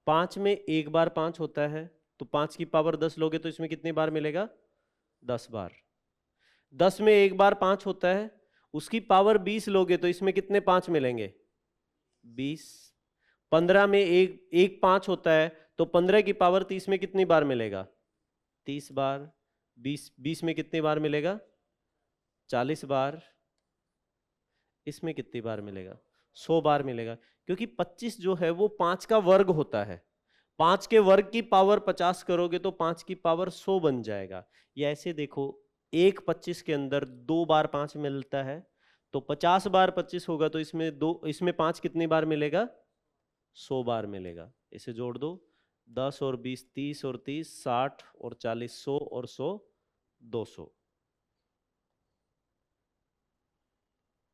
5 में एक बार 5 होता है, तो 5 की पावर 10 लोगे तो इसमें कितनी बार मिलेगा? 10 बार। 10 में एक बार 5 होता है, उसकी पावर 20 लोगे तो इसमें कितने 5 मिलेंगे? 20। 15 में एक 5 होता है, तो 15 की पावर 30 में कितनी बार मिलेगा? 30 बार। 20 में कितनी बार मिलेगा? 40 बार। इसमें कितनी बार मिलेगा? 100 बार मिलेगा, क्योंकि 25 जो है वो 5 का वर्ग होता है। 5 के वर्ग की पावर 50 करोगे तो 5 की पावर 100 बन जाएगा। या ऐसे देखो, एक 25 के अंदर 2 बार 5 मिलता है, तो 50 बार 25 होगा, तो इसमें 5 कितनी बार मिलेगा? 100 बार मिलेगा। इसे जोड़ दो, 10 और 20 30 और 30 60 और 40 100 और 100 200।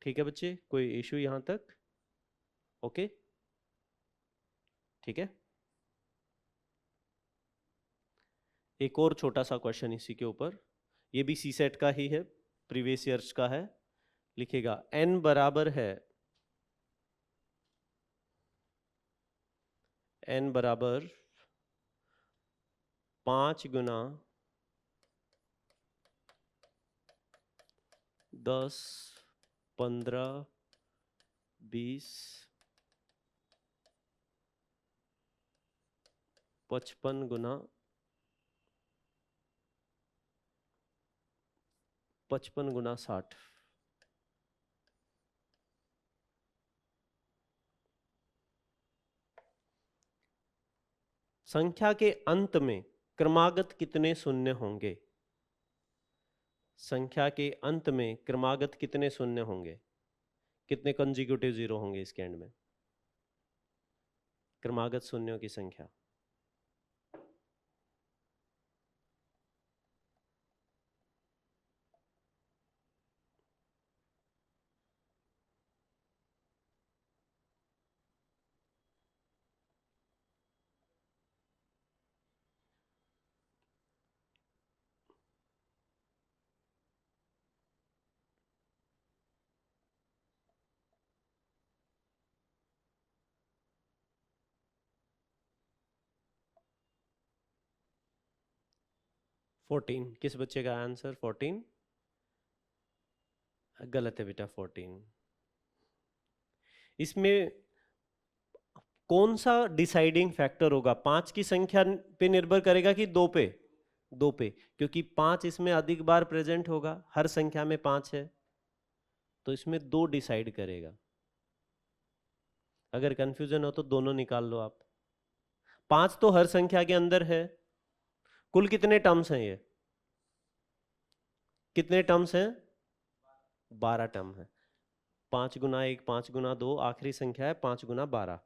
ठीक है बच्चे, कोई इशू यहां तक? ओके, ठीक है। एक और छोटा सा क्वेश्चन इसी के ऊपर, ये भी सी सेट का ही है, प्रीवियस ईयर्स का है। लिखेगा n बराबर है, n बराबर 5 गुना 10 15 20 55 गुना 55 गुना 60। संख्या के अंत में क्रमागत कितने शून्य होंगे? संख्या के अंत में क्रमागत कितने शून्य होंगे? कितने कंजिक्यूटिव जीरो होंगे इसके एंड में? क्रमागत शून्यों की संख्या। फोर्टीन। किस बच्चे का आंसर 14? गलत है बेटा, 14। इसमें कौन सा डिसाइडिंग फैक्टर होगा? 5 की संख्या पे निर्भर करेगा कि 2 पे? 2 पे, क्योंकि 5 इसमें अधिक बार प्रेजेंट होगा, हर संख्या में 5 है, तो इसमें 2 डिसाइड करेगा। अगर कंफ्यूजन हो तो दोनों निकाल लो आप। 5 तो हर संख्या के अंदर है। कुल कितने टर्म्स हैं ये? कितने टर्म्स हैं? 12 टर्म है। 5 गुना 1 5 गुना 2, आखिरी संख्या है 5 गुना 12।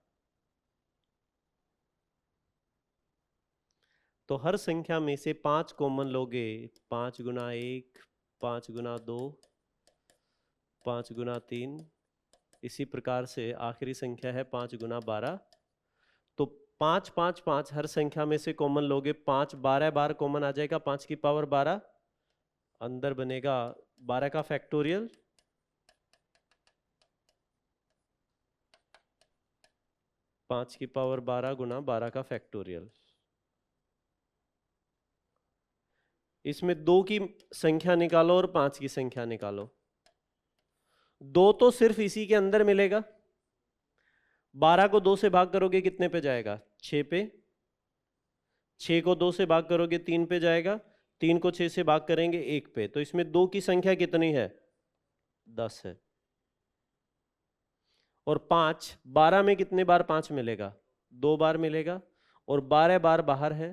तो हर संख्या में से 5 कॉमन लोगे, 5 गुना 1 5 गुना 2 5 गुना 3, इसी प्रकार से आखिरी संख्या है 5 गुना 12। तो 5 5 5 हर संख्या में से कॉमन लोगे, 5 12 बार कॉमन आ जाएगा, 5 की पावर 12, अंदर बनेगा 12 का फैक्टोरियल, 5 की पावर 12 गुना 12 का फैक्टोरियल। इसमें 2 की संख्या निकालो और 5 की संख्या निकालो। 2 तो सिर्फ इसी के अंदर मिलेगा। 12 को 2 से भाग करोगे कितने पे जाएगा? 6 पे। 6 को 2 से भाग करोगे 3 पे जाएगा। 3 को 6 से भाग करेंगे 1 पे। तो इसमें 2 की संख्या कितनी है? 10 है। और 5, 12 में कितने बार 5 मिलेगा? 2 बार मिलेगा, और 12 बार बाहर है,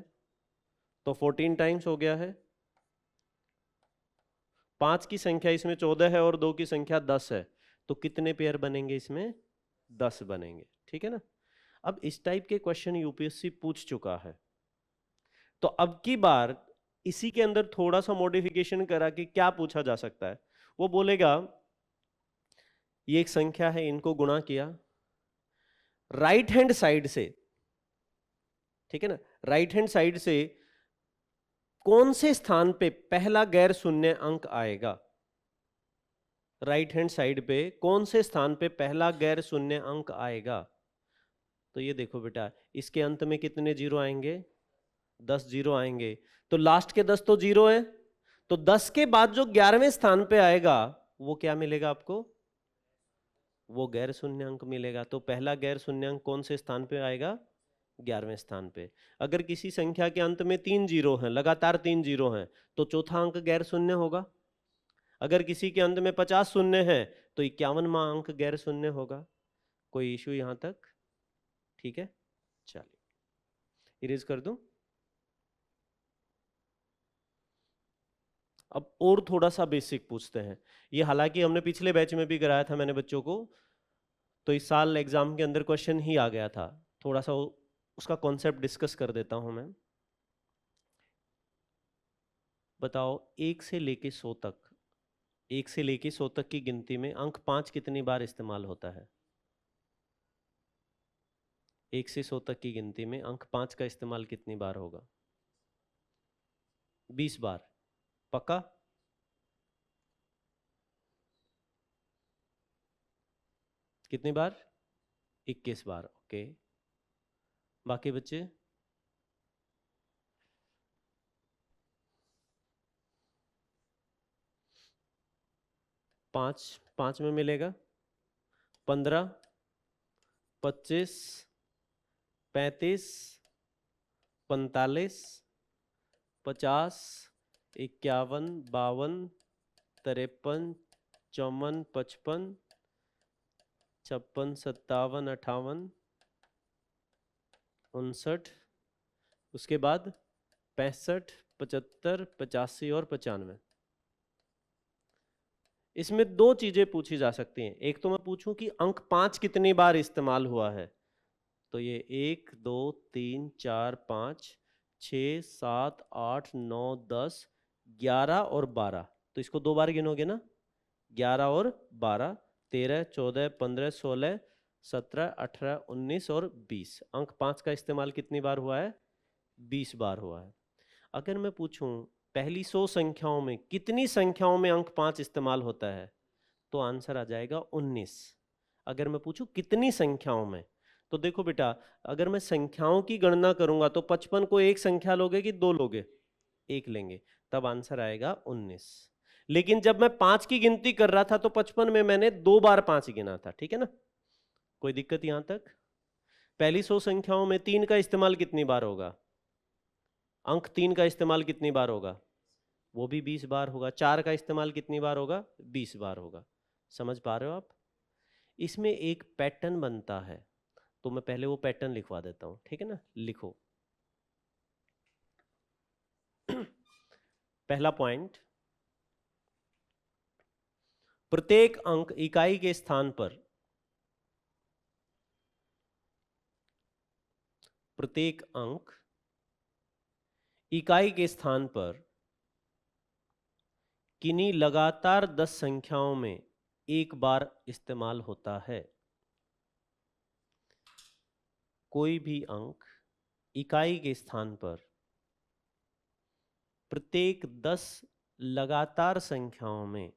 तो 14 टाइम्स हो गया है। 5 की संख्या इसमें 14 है और 2 की संख्या 10 है, तो कितने पेयर बनेंगे इसमें? 10 बनेंगे। ठीक है ना? अब इस टाइप के क्वेश्चन यूपीएससी पूछ चुका है, तो अब की बार इसी के अंदर थोड़ा सा मॉडिफिकेशन करा कि क्या पूछा जा सकता है। वो बोलेगा ये एक संख्या है, इनको गुणा किया राइट हैंड साइड से, ठीक है ना, राइट हैंड साइड से कौन से स्थान पे पहला गैर शून्य अंक आएगा? राइट हैंड साइड पे कौन से स्थान पे पहला गैर शून्य अंक आएगा? तो ये देखो बेटा, इसके अंत में कितने जीरो आएंगे? 10 जीरो आएंगे। तो लास्ट के 10 तो जीरो है, तो 10 के बाद जो 11वें स्थान पे आएगा वो क्या मिलेगा आपको? वो गैर शून्यांक मिलेगा। तो पहला गैर शून्यांक कौन से स्थान पे आएगा? 11वें स्थान पे। अगर किसी संख्या के अंत में 3 जीरो हैं, लगातार 3 जीरो हैं, तो चौथा अंक गैर शून्य होगा। अगर किसी के अंत में 50 शून्य है तो 51वां अंक गैर शून्य होगा। कोई इश्यू यहां तक? ठीक है, चलिए इरेज कर दूं। अब और थोड़ा सा बेसिक पूछते हैं। ये हालांकि हमने पिछले बैच में भी कराया था मैंने बच्चों को, तो इस साल एग्जाम के अंदर क्वेश्चन ही आ गया था। थोड़ा सा उसका कॉन्सेप्ट डिस्कस कर देता हूं मैं। बताओ 1 से लेके 100 तक, 1 से लेके 100 तक की गिनती में अंक 5 कितनी बार इस्तेमाल होता है? 1 से 100 तक की गिनती में अंक 5 का इस्तेमाल कितनी बार होगा? 20 बार। पक्का? कितनी बार? 21 बार। ओके, बाकी बच्चे? 5 5 में मिलेगा 15, 25, 35, 45, 50, 51, 52, 53, 54, 55, 56, 57, 58, 59, उसके बाद 65, 75, 85 और 95। इसमें दो चीजें पूछी जा सकती हैं। एक तो मैं पूछूं कि अंक 5 कितनी बार इस्तेमाल हुआ है, तो ये 1 2 3 4 5 6 7 8 9 10 11 और 12, तो इसको 2 बार गिनोगे ना, 11 और 12, 13 14 15 16 17 18 19 और 20। अंक 5 का इस्तेमाल कितनी बार हुआ है? 20 बार हुआ है। अगर मैं पूछूं पहली 100 संख्याओं में कितनी संख्याओं में अंक 5 इस्तेमाल होता है, तो आंसर आ जाएगा 19। अगर मैं पूछूं कितनी संख्याओं में, तो देखो बेटा, अगर मैं संख्याओं की गणना करूंगा तो 55 को एक संख्या लोगे कि दो लोगे? एक लेंगे, तब आंसर आएगा 19। लेकिन जब मैं 5 की गिनती कर रहा था तो 55 में मैंने 2 बार 5 गिना था। ठीक है ना, कोई दिक्कत यहां तक? पहली 100 संख्याओं में 3 का इस्तेमाल कितनी बार होगा? अंक 3 का इस्तेमाल कितनी बार होगा? वो भी 20 बार होगा। 4 का इस्तेमाल कितनी बार होगा? 20 बार होगा। समझ पा रहे हो आप? इसमें एक पैटर्न बनता है, तो मैं पहले वो पैटर्न लिखवा देता हूं, ठीक है ना? लिखो। पहला पॉइंट, प्रत्येक अंक इकाई के स्थान पर, प्रत्येक अंक इकाई के स्थान पर किन्हीं लगातार 10 संख्याओं में एक बार इस्तेमाल होता है। कोई भी अंक इकाई के स्थान पर प्रत्येक 10 लगातार संख्याओं में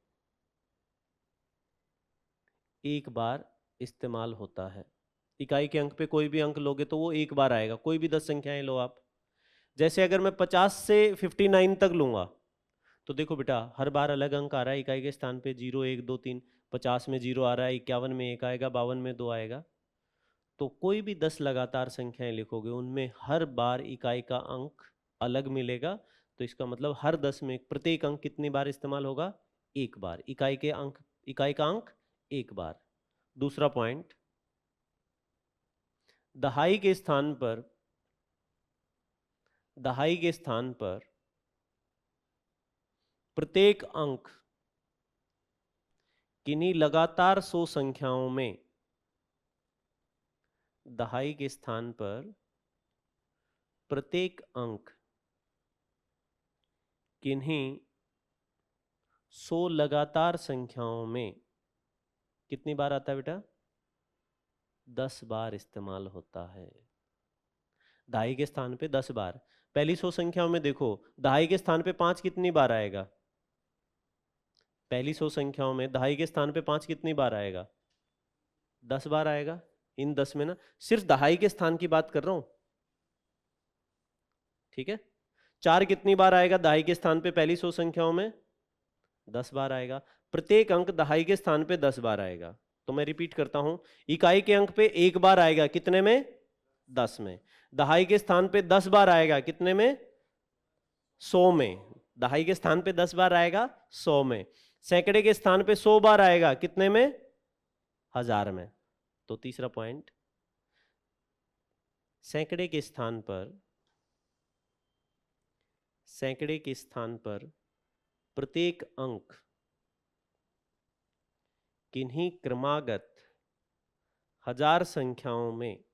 एक बार इस्तेमाल होता है। इकाई के अंक पे कोई भी अंक लोगे तो वो एक बार आएगा। कोई भी 10 संख्याएं लो आप, जैसे अगर मैं 50 से 59 तक लूंगा तो देखो बेटा, हर बार अलग अंक आ रहा है इकाई के स्थान पे। 0 1 2 3, 50 में 0 आ रहा है, 51 में 1 आएगा, 52 में 2 आएगा। तो कोई भी 10 लगातार संख्याएं लिखोगे उनमें हर बार इकाई का अंक अलग मिलेगा। तो इसका मतलब हर 10 में प्रत्येक अंक कितनी बार इस्तेमाल होगा? एक बार। इकाई के अंक, इकाई का अंक एक बार। दूसरा पॉइंट, दहाई के स्थान पर, दहाई के स्थान पर प्रत्येक अंक किन्हीं लगातार 100 संख्याओं में, दहाई के स्थान पर प्रत्येक अंक किन्हीं 100 लगातार संख्याओं में कितनी बार आता है बेटा? 10 बार इस्तेमाल होता है। दहाई के स्थान पे 10 बार। पहली 100 संख्याओं में देखो, दहाई के स्थान पे 5 कितनी बार आएगा? पहली 100 संख्याओं में दहाई के स्थान पे 5 कितनी बार आएगा? 10 बार आएगा। इन 10 में ना, सिर्फ दहाई के स्थान की बात कर रहा हूं, ठीक है। 4 कितनी बार आएगा दहाई के स्थान पे पहली 100 संख्याओं में? 10 बार आएगा। प्रत्येक अंक दहाई के स्थान पे 10 बार आएगा। तो मैं रिपीट करता हूं, इकाई के अंक पे एक बार आएगा, कितने में? 10 में। दहाई के स्थान पे 10 बार आएगा, कितने में? 100 में। दहाई के स्थान पे 10 बार आएगा 100 में। सैकड़े के स्थान पे 100 बार आएगा, कितने में? 1000 में। तो तीसरा पॉइंट, सैकड़े के स्थान पर प्रत्येक अंक किन्हीं क्रमागत 1000 संख्याओं में,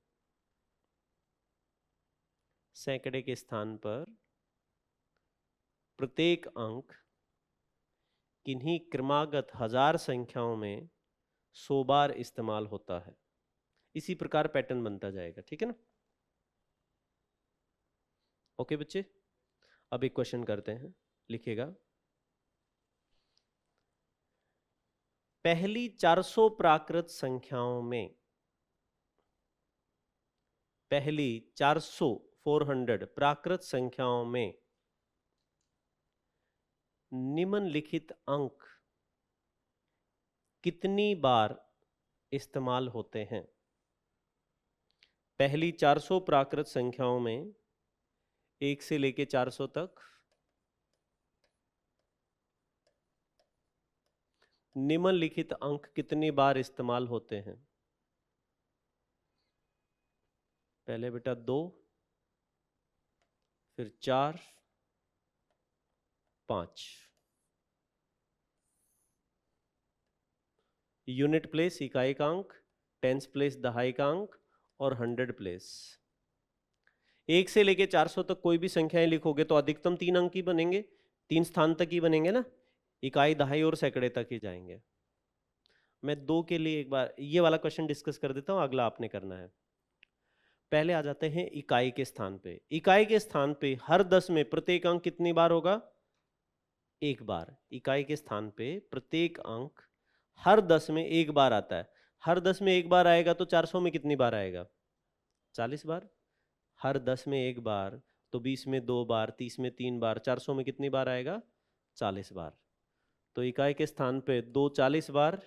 सैकड़े के स्थान पर प्रत्येक अंक किन्हीं क्रमागत 1000 संख्याओं में 100 बार इस्तेमाल होता है। इसी प्रकार पैटर्न बनता जाएगा, ठीक है ना। ओके बच्चे, अब एक क्वेश्चन करते हैं, लिखिएगा। पहली 400 प्राकृत संख्याओं में, पहली 400 प्राकृत संख्याओं में निम्नलिखित अंक कितनी बार इस्तेमाल होते हैं? पहली 400 प्राकृत संख्याओं में 1 से लेके 400 तक निम्नलिखित अंक कितनी बार इस्तेमाल होते हैं? पहले बेटा 2, फिर 4, 5। यूनिट प्लेस इकाई का अंक, टेंस प्लेस दहाई का अंक और 100 प्लेस। 1 से लेके 400 तक कोई भी संख्याएं लिखोगे तो अधिकतम 3 अंक ही बनेंगे, 3 स्थान तक ही बनेंगे ना, इकाई दहाई और सैकड़े तक ही जाएंगे। मैं 2 के लिए एक बार ये वाला क्वेश्चन डिस्कस कर देता हूं, अगला आपने करना है। पहले आ जाते हैं इकाई के स्थान पे। इकाई के स्थान पे हर 10 में प्रत्येक अंक कितनी बार होगा? 1 बार। इकाई के स्थान पे प्रत्येक अंक हर 10 में 1 बार आता है। हर 10 में 1 बार आएगा तो 400 में कितनी बार आएगा? 40 बार। हर 10 में 1 बार तो 20 में 2 बार, 30 में 3 बार, 400 में कितनी बार आएगा? 40 बार। तो इकाई के स्थान पे 2 40 बार,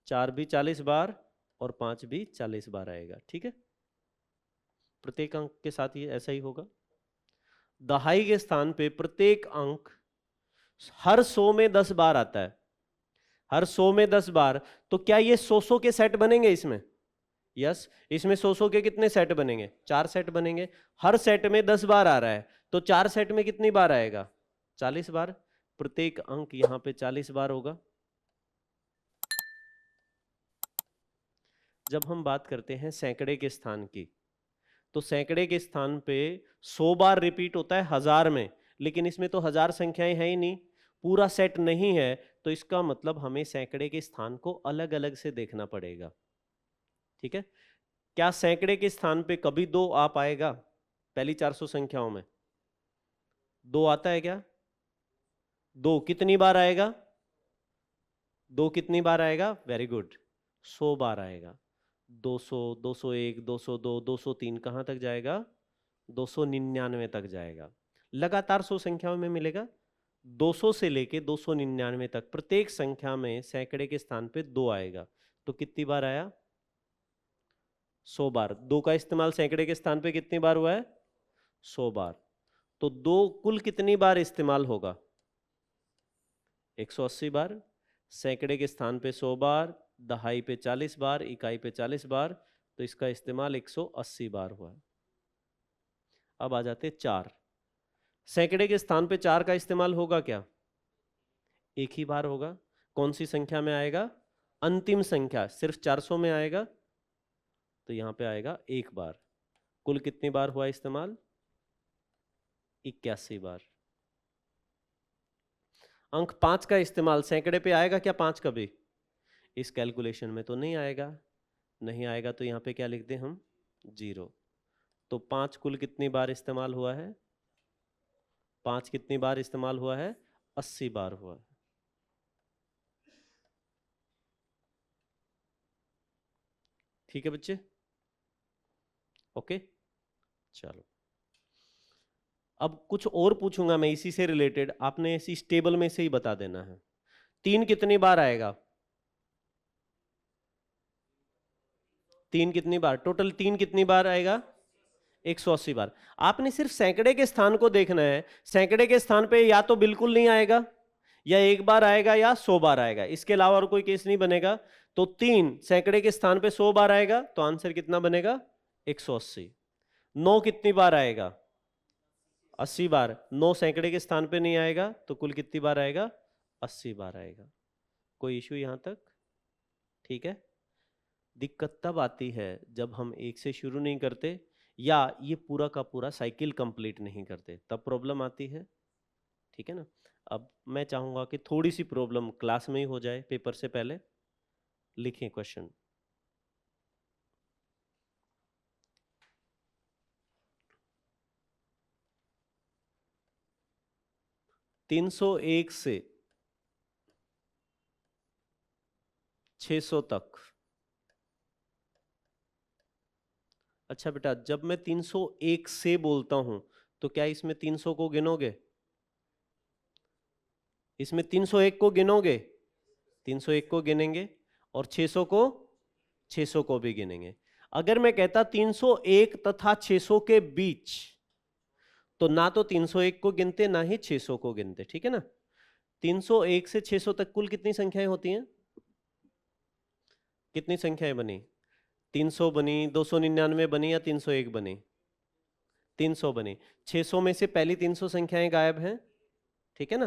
4 भी 40 बार और 5 भी 40 बार आएगा, ठीक है। प्रत्येक अंक के साथ ये ऐसा ही होगा। दहाई के स्थान पे प्रत्येक अंक हर 100 में 10 बार आता है, हर 100 में 10 बार। तो क्या ये 100 के सेट बनेंगे इसमें? यस, इसमें 100 के कितने सेट बनेंगे? 4 सेट बनेंगे। हर सेट में 10 बार आ रहा है तो 4 सेट में कितनी बार आएगा? 40 बार। प्रत्येक अंक यहां पे 40 बार होगा। जब हम बात करते हैं सैकड़े के स्थान की, तो सैकड़े के स्थान पे 100 बार रिपीट होता है 1000 में, लेकिन इसमें तो 1000 संख्याएं है ही नहीं, पूरा सेट नहीं है। तो इसका मतलब हमें सैकड़े के स्थान को अलग अलग से देखना पड़ेगा, ठीक है। क्या सैकड़े के स्थान पे कभी 2 आ पाएगा? पहली 400 संख्याओं में 2 आता है क्या? 2 कितनी बार आएगा? 2 कितनी बार आएगा? वेरी गुड, 100 बार आएगा। 200, 201, 202, 203 कहां तक जाएगा? 299 तक जाएगा। लगातार 100 संख्याओं में मिलेगा। 200 से लेके 299 तक प्रत्येक संख्या में सैकड़े के स्थान पे 2 आएगा। तो कितनी बार आया? 100 बार। 2 का इस्तेमाल सैकड़े के स्थान पे कितनी बार हुआ है? 100 बार। तो 2 कुल कितनी बार इस्तेमाल होगा? 180 बार। सैकड़े के स्थान पे 100 बार, दहाई पे 40 बार, इकाई पे 40 बार, तो इसका इस्तेमाल 180 बार हुआ। अब आ जाते 4। सैकड़े के स्थान पे 4 का इस्तेमाल होगा क्या? एक ही बार होगा। कौन सी संख्या में आएगा? अंतिम संख्या, सिर्फ 400 में आएगा। तो यहां पे आएगा 1 बार। कुल कितनी बार हुआ इस्तेमाल? 81 बार। अंक 5 का इस्तेमाल सैकड़े पे आएगा क्या 5 कभी? इस कैलकुलेशन में तो नहीं आएगा। नहीं आएगा तो यहां पे क्या लिख दें हम? 0। तो 5 कुल कितनी बार इस्तेमाल हुआ है? 5 कितनी बार इस्तेमाल हुआ है? 80 बार हुआ है। ठीक है बच्चे, ओके। चलो अब कुछ और पूछूंगा मैं इसी से रिलेटेड, आपने इसी टेबल में से ही बता देना है। 3 कितनी बार आएगा? 3 कितनी बार टोटल? 3 कितनी बार आएगा? 180 बार। आपने सिर्फ सैकड़े के स्थान को देखना है। सैकड़े के स्थान पे या तो बिल्कुल नहीं आएगा, या एक बार आएगा, या 100 बार आएगा, इसके अलावा और कोई केस नहीं बनेगा। तो 3 सैकड़े के स्थान पे 100 बार आएगा, तो आंसर कितना बनेगा? 180। 9 कितनी बार आएगा? 80 बार। 9 सैकड़े के स्थान पे नहीं आएगा, तो कुल कितनी बार आएगा? 80 बार आएगा। कोई इशू यहां तक? ठीक है। दिक्कत तब आती है जब हम एक से शुरू नहीं करते, या ये पूरा का पूरा साइकिल कंप्लीट नहीं करते, तब प्रॉब्लम आती है। ठीक है ना। अब मैं चाहूंगा कि थोड़ी सी प्रॉब्लम क्लास में ही हो जाए पेपर से पहले। लिखें क्वेश्चन। तीन 301 से 600 तक। अच्छा बेटा, जब मैं 301 से बोलता हूं तो क्या इसमें 300 को गिनोगे? इसमें 301 को गिनोगे? 301 को गिनेंगे, और 600 को? 600 को भी गिनेंगे। अगर मैं कहता 301 तथा 600 के बीच, तो ना तो 301 को गिनते ना ही 600 को गिनते। ठीक है ना। 301 से 600 तक कुल कितनी संख्याएं होती हैं? कितनी संख्याएं बनी? 300 बनी, 299 बनी, या 301 बनी? 300 बनी। 600 में से पहली 300 संख्याएं गायब हैं। ठीक है ना।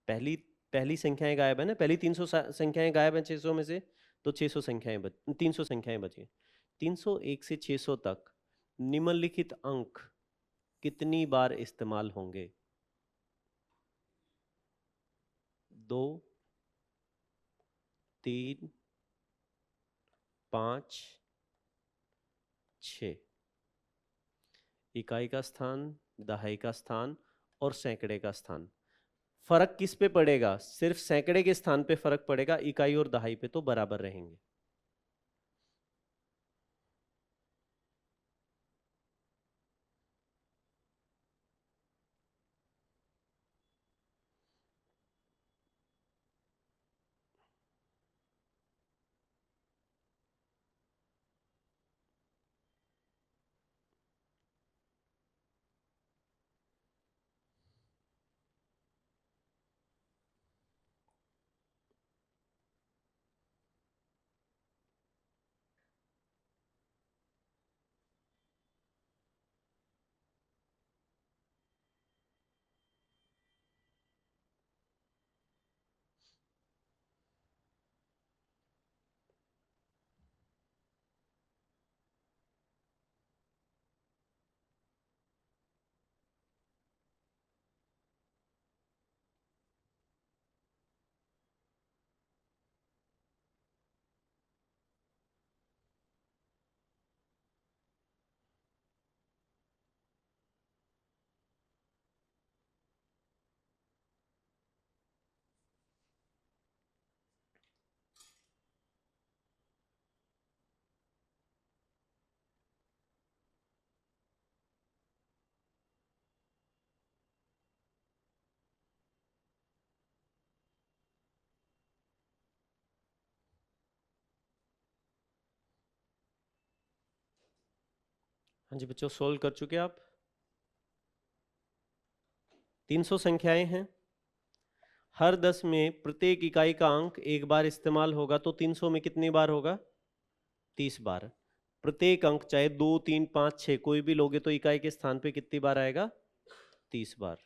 पहली पहली संख्याएं गायब है ना, पहली 300 संख्याएं गायब हैं 600 में से, तो 600 संख्याएं 300 संख्याएं बची। 301 से 600 तक निम्नलिखित अंक कितनी बार इस्तेमाल होंगे? 2, 3, 5, 6। इकाई का स्थान, दहाई का स्थान और सैकड़े का स्थान। फर्क किस पे पड़ेगा? सिर्फ सैकड़े के स्थान पे फर्क पड़ेगा, इकाई और दहाई पे तो बराबर रहेंगे। हाँ जी बच्चों, सोल्व कर चुके आप? 300 संख्याएं हैं। हर 10 में प्रत्येक इकाई का अंक एक बार इस्तेमाल होगा, तो 300 में कितनी बार होगा? 30 बार। प्रत्येक अंक चाहे 2, 3, 5, 6 कोई भी लोगे तो इकाई के स्थान पे कितनी बार आएगा? 30 बार।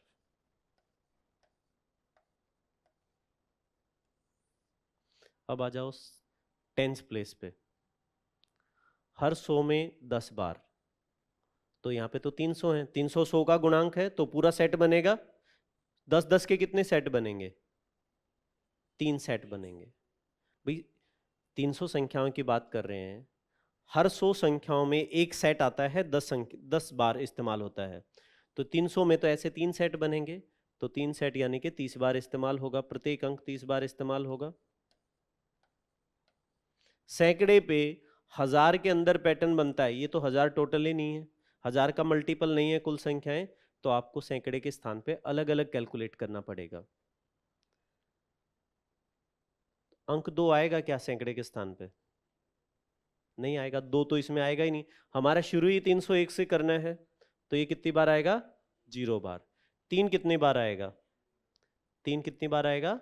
अब आ जाओ टेंस प्लेस पे। हर 100 में 10 बार, तो यहाँ पे तो 300 है, 300 100 का गुणांक है, तो पूरा सेट बनेगा। 10 10 के कितने सेट बनेंगे? 3 सेट बनेंगे। भाई 300 संख्याओं की बात कर रहे हैं, हर 100 संख्याओं में एक सेट आता है, 10 बार इस्तेमाल होता है, तो 300 में तो ऐसे 3 सेट बनेंगे, तो 3 सेट यानी कि 30 बार इस्तेमाल होगा, प्रत्येक अंक 30 बार इस्तेमाल होगा। सैकड़े पे 1000 के अंदर पैटर्न बनता है, ये तो 1000 टोटल ही नहीं है, 1000 का मल्टीपल नहीं है कुल संख्याएं, तो आपको सैकड़े के स्थान पे अलग अलग कैलकुलेट करना पड़ेगा। अंक 2 आएगा क्या सैकड़े के स्थान पे? नहीं आएगा, 2 तो इसमें आएगा ही नहीं, हमारा शुरू ही 301 से करना है, तो ये कितनी बार आएगा? 0 बार। 3 कितनी बार आएगा? 3 कितनी बार आएगा?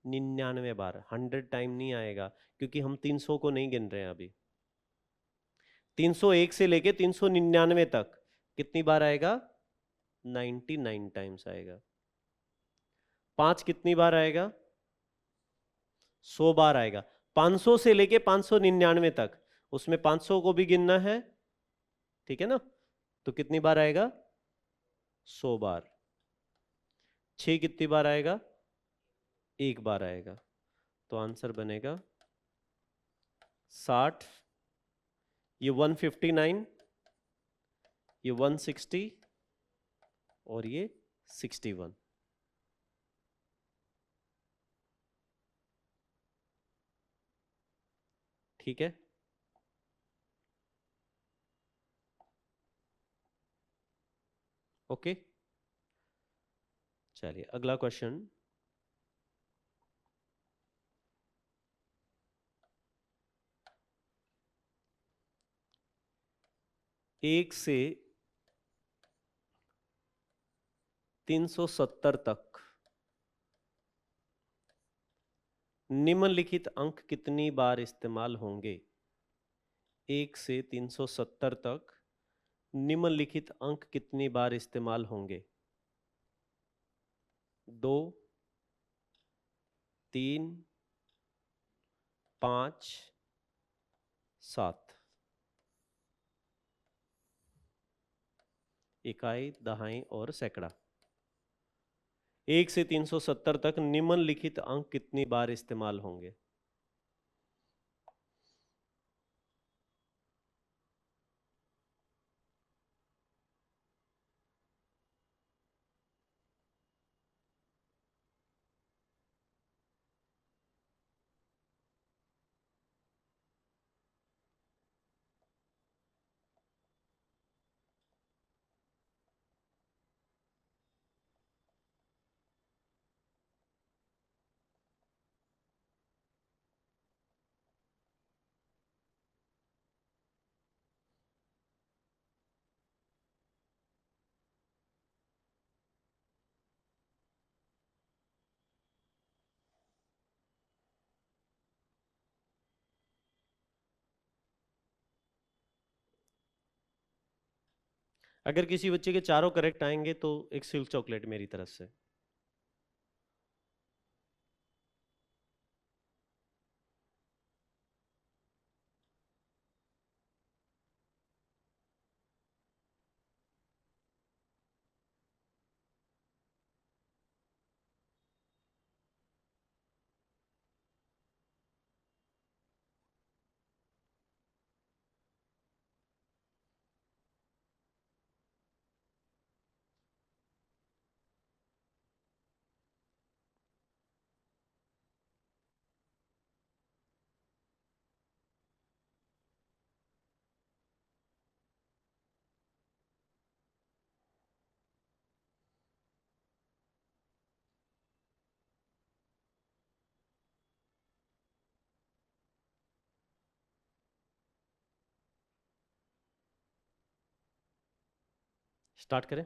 99 बार। 100 टाइम नहीं आएगा, क्योंकि हम 300 को नहीं गिन रहे हैं अभी। 301 से लेके 399 तक कितनी बार आएगा? 99 टाइम्स आएगा। 5 कितनी बार आएगा? 100 बार आएगा। 500 से लेके 599 तक, उसमें 500 को भी गिनना है, ठीक है ना? तो कितनी बार आएगा? 100 बार। 6 कितनी बार आएगा? 1 बार आएगा। तो आंसर बनेगा 60, ये 159, ये 160 और ये 61। ठीक है, ओके। चलिए अगला क्वेश्चन। एक से 370 तक निम्नलिखित अंक कितनी बार इस्तेमाल होंगे? 1 से 370 तक निम्नलिखित अंक कितनी बार इस्तेमाल होंगे? 2, 3, 5, 7। इकाई, दहाई और सैकड़ा। 1 से 370 तक निम्नलिखित अंक कितनी बार इस्तेमाल होंगे? अगर किसी बच्चे के चारों करेक्ट आएंगे तो एक सिल्क चॉकलेट मेरी तरफ से। स्टार्ट करें।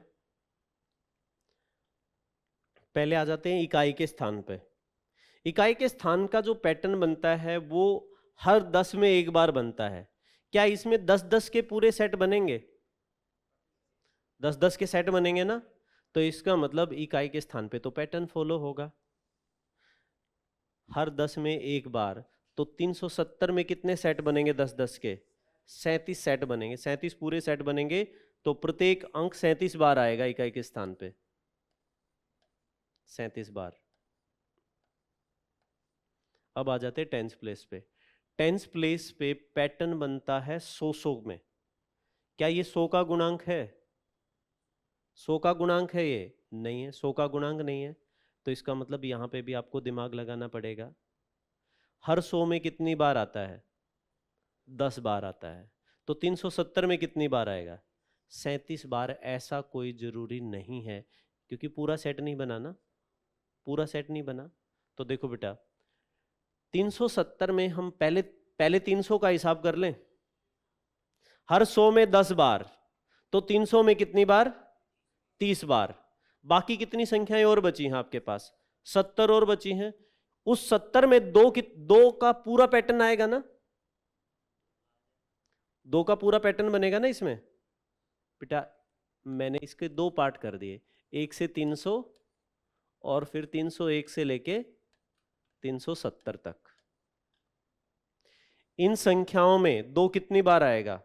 पहले आ जाते हैं इकाई के स्थान पे। इकाई के स्थान का जो पैटर्न बनता है वो हर 10 में एक बार बनता है। क्या इसमें 10-10 के पूरे सेट बनेंगे? 10-10 के सेट बनेंगे ना, तो इसका मतलब इकाई के स्थान पे तो पैटर्न फॉलो होगा। हर 10 में एक बार, तो 370 में कितने सेट बनेंगे 10-10 के? 37 सेट बनेंगे। 37 पूरे सेट बनेंगे, तो प्रत्येक अंक 37 बार आएगा इकाई के स्थान पे, 37 बार। अब आ जाते हैं टेंस प्लेस पे। टेंस प्लेस पे पैटर्न बनता है 100 में। क्या ये 100 का गुणांक है? 100 का गुणांक है ये? नहीं है, 100 का गुणांक नहीं है। तो इसका मतलब यहां पे भी आपको दिमाग लगाना पड़ेगा। हर 100 में कितनी बार आता है? 10 बार आता है। तो 370 में कितनी बार आएगा? 37 बार। ऐसा कोई जरूरी नहीं है, क्योंकि पूरा सेट नहीं बना ना, पूरा सेट नहीं बना। तो देखो बेटा, 370 में हम पहले पहले 300 का हिसाब कर लें। हर 100 में 10 बार, तो 300 में कितनी बार? 30 बार। बाकी कितनी संख्याएं और बची हैं आपके पास? 70 और बची हैं। उस 70 में दो का पूरा पैटर्न आएगा ना, 2 का पूरा पैटर्न बनेगा ना इसमें। बेटा मैंने इसके 2 पार्ट कर दिए, 1 से 300 और फिर 301 से लेके 370 तक। इन संख्याओं में 2 कितनी बार आएगा?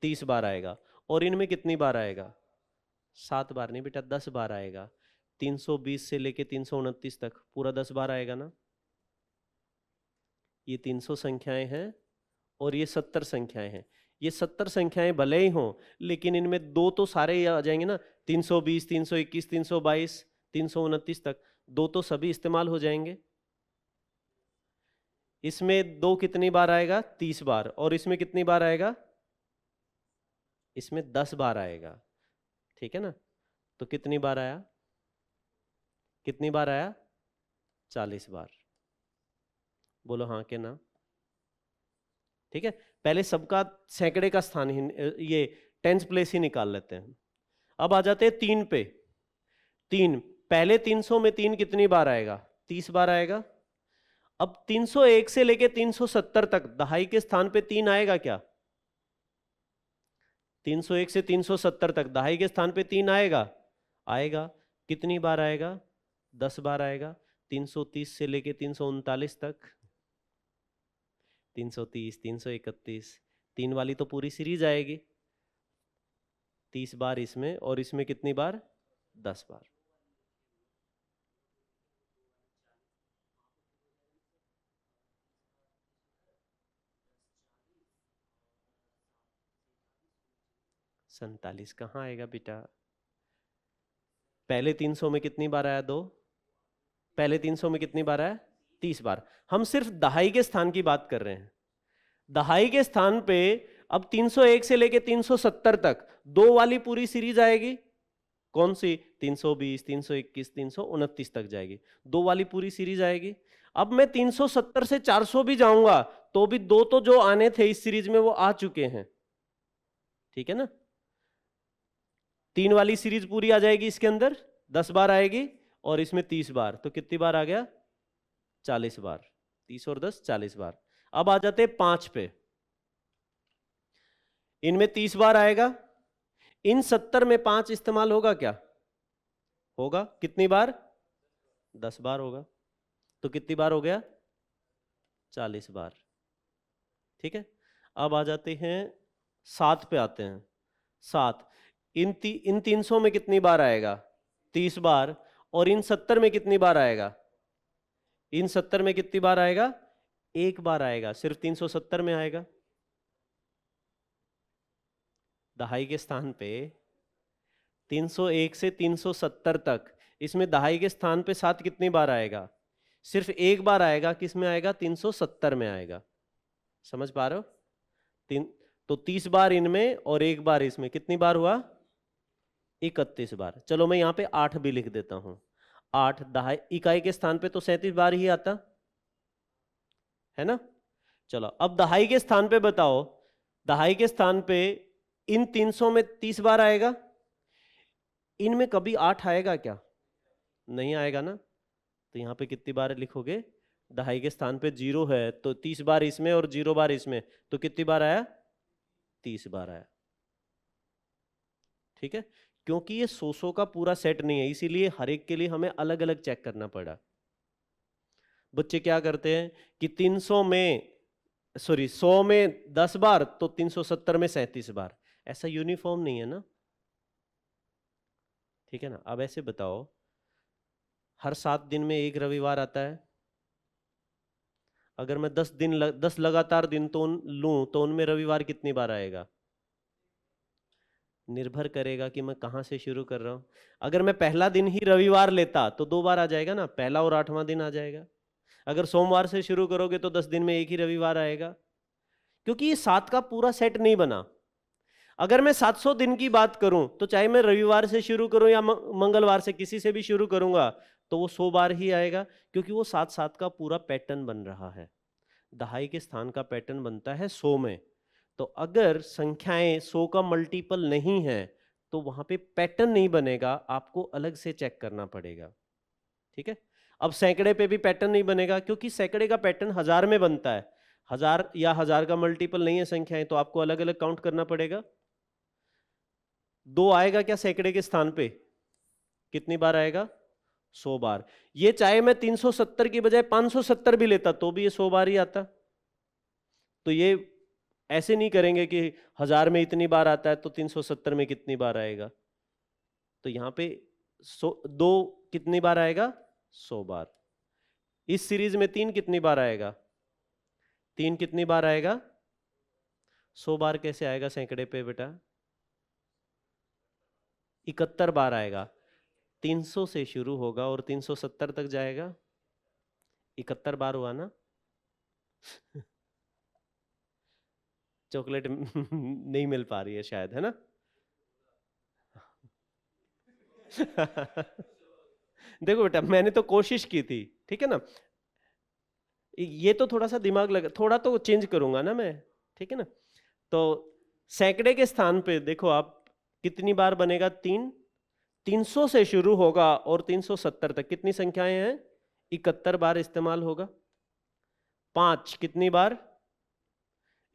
30 बार आएगा। और इनमें कितनी बार आएगा? 7 बार नहीं बेटा, 10 बार आएगा। 320 से लेके 329 तक पूरा 10 बार आएगा ना। ये 300 संख्याएं हैं और ये 70 संख्याएं हैं। ये 70 संख्याएं भले ही हों, लेकिन इनमें 2 तो सारे ही आ जाएंगे ना, 320, 321, 322, 329 तक 2 तो सभी इस्तेमाल हो जाएंगे। इसमें 2 कितनी बार आएगा? 30 बार। और इसमें कितनी बार आएगा? इसमें 10 बार आएगा। ठीक है ना। तो कितनी बार आया? कितनी बार आया? 40 बार। बोलो हाँ के ना। ठीक है, पहले सबका सैकड़े का स्थान ही, ये टेंस प्लेस ही निकाल लेते हैं। अब आ जाते हैं 3 पे। 3 पहले 300 में 3 कितनी बार आएगा? 30 बार आएगा। अब 301 से लेके 370 तक दहाई के स्थान पे 3 आएगा क्या? 301 से 370 तक दहाई के स्थान पे 3 आएगा? आएगा। कितनी बार आएगा? 10 बार आएगा। 330 से लेके 339 तक, 330, 331, 3 वाली तो पूरी सीरीज आएगी। 30 बार इसमें, और इसमें कितनी बार? 10 बार। सैंतालीस कहाँ आएगा बेटा? पहले 300 में कितनी बार आया? 2। पहले 300 में कितनी बार आया? 30 बार। हम सिर्फ दहाई के स्थान की बात कर रहे हैं। दहाई के स्थान पे अब 301 से लेके 370 तक 2 वाली पूरी सीरीज आएगी। कौन सी? 320, 321, 329 तक जाएगी। 2 वाली पूरी सीरीज आएगी। अब मैं 370 से 400 भी जाऊंगा तो भी 2 तो जो आने थे इस सीरीज में वो आ चुके हैं। ठीक है ना। 3 वाली सीरीज पूरी आ जाएगी इसके अंदर, 10 बार आएगी, और इसमें 30 बार। तो कितनी बार आ गया? 40 बार। 30 और 10 40 बार। अब आ जाते 5 पे। इनमें 30 बार आएगा। इन 70 में 5 इस्तेमाल होगा क्या? होगा। कितनी बार? 10 बार होगा। तो कितनी बार हो गया? 40 बार। ठीक है। अब आ जाते हैं 7 पे आते हैं। 7 इन 300 में कितनी बार आएगा? 30 बार। और इन 70 में कितनी बार आएगा? इन 70 में कितनी बार आएगा? 1 बार आएगा। सिर्फ 370 में आएगा। दहाई के स्थान पे 301 से 370 तक, इसमें दहाई के स्थान पे 7 कितनी बार आएगा? सिर्फ 1 बार आएगा। किस में आएगा? 370 में आएगा। समझ पा रहे हो? तो 30 बार इनमें और 1 बार इसमें, कितनी बार हुआ? 31 बार। चलो मैं यहां पे 8 भी लिख देता हूं। 8 दहाई इकाई के स्थान पे तो 37 बार ही आता है ना। चलो अब दहाई के स्थान पे बताओ, दहाई के स्थान पे इन 300 में 30 बार आएगा। इनमें कभी 8 आएगा क्या? नहीं आएगा ना। तो यहां पे कितनी बार लिखोगे? दहाई के स्थान पे 0 है तो 30 बार इसमें और 0 बार इसमें, तो कितनी बार आया? 30 बार आया। ठीक है। क्योंकि ये 100 का पूरा सेट नहीं है, इसीलिए हर एक के लिए हमें अलग अलग चेक करना पड़ा। बच्चे क्या करते हैं कि 300 में 100 में 10 बार तो 370 में 37 बार। ऐसा यूनिफॉर्म नहीं है ना। ठीक है ना। अब ऐसे बताओ, हर 7 दिन में 1 रविवार आता है। अगर मैं 10 लगातार दिन तो लूं तो उनमें रविवार कितनी बार आएगा? निर्भर करेगा कि मैं कहां से शुरू कर रहा हूं। अगर मैं पहला दिन ही रविवार लेता तो 2 बार आ जाएगा ना, पहला और 8वां दिन आ जाएगा। अगर सोमवार से शुरू करोगे तो 10 दिन में 1 ही रविवार आएगा। क्योंकि ये 7 का पूरा सेट नहीं बना। अगर मैं 700 दिन की बात करूं तो चाहे मैं रविवार से शुरू करूं या मंगलवार से, किसी से भी शुरू करूंगा तो वो 100 बार ही आएगा, क्योंकि वो 7-7 का पूरा पैटर्न बन रहा है। दहाई के स्थान का पैटर्न बनता है 100 में। तो अगर संख्याएं 100 का मल्टीपल नहीं है तो वहां पे पैटर्न नहीं बनेगा, आपको अलग से चेक करना पड़ेगा। ठीक है। अब सैकड़े पे भी पैटर्न नहीं बनेगा, क्योंकि सैकड़े का पैटर्न 1000 में बनता है। 1000 या 1000 का मल्टीपल नहीं है संख्याएं, तो आपको अलग अलग काउंट करना पड़ेगा। 2 आएगा क्या सैकड़े के स्थान पे? कितनी बार आएगा? 100 बार। ये चाहे मैं 370 की बजाय 570 भी लेता तो भी ये 100 बार ही आता। तो ये ऐसे नहीं करेंगे कि 1000 में इतनी बार आता है तो 370 में कितनी बार आएगा। तो यहां पे 2 कितनी बार आएगा? 100 बार। इस सीरीज में 3 कितनी बार आएगा? 3 कितनी बार आएगा? 100 बार कैसे आएगा सैकड़े पे बेटा? 71 बार आएगा। 300 से शुरू होगा और 370 तक जाएगा। 71 बार हुआ ना? चॉकलेट नहीं मिल पा रही है शायद, है ना? देखो बेटा, मैंने तो कोशिश की थी, ठीक है ना? ये तो थोड़ा सा दिमाग लगा, थोड़ा तो चेंज करूंगा ना मैं, ठीक है ना? तो सैकड़े के स्थान पे देखो आप, कितनी बार बनेगा? 3। 300 से शुरू होगा और 370 तक कितनी संख्याएं हैं? 71 बार इस्तेमाल होगा। 5 कितनी बार?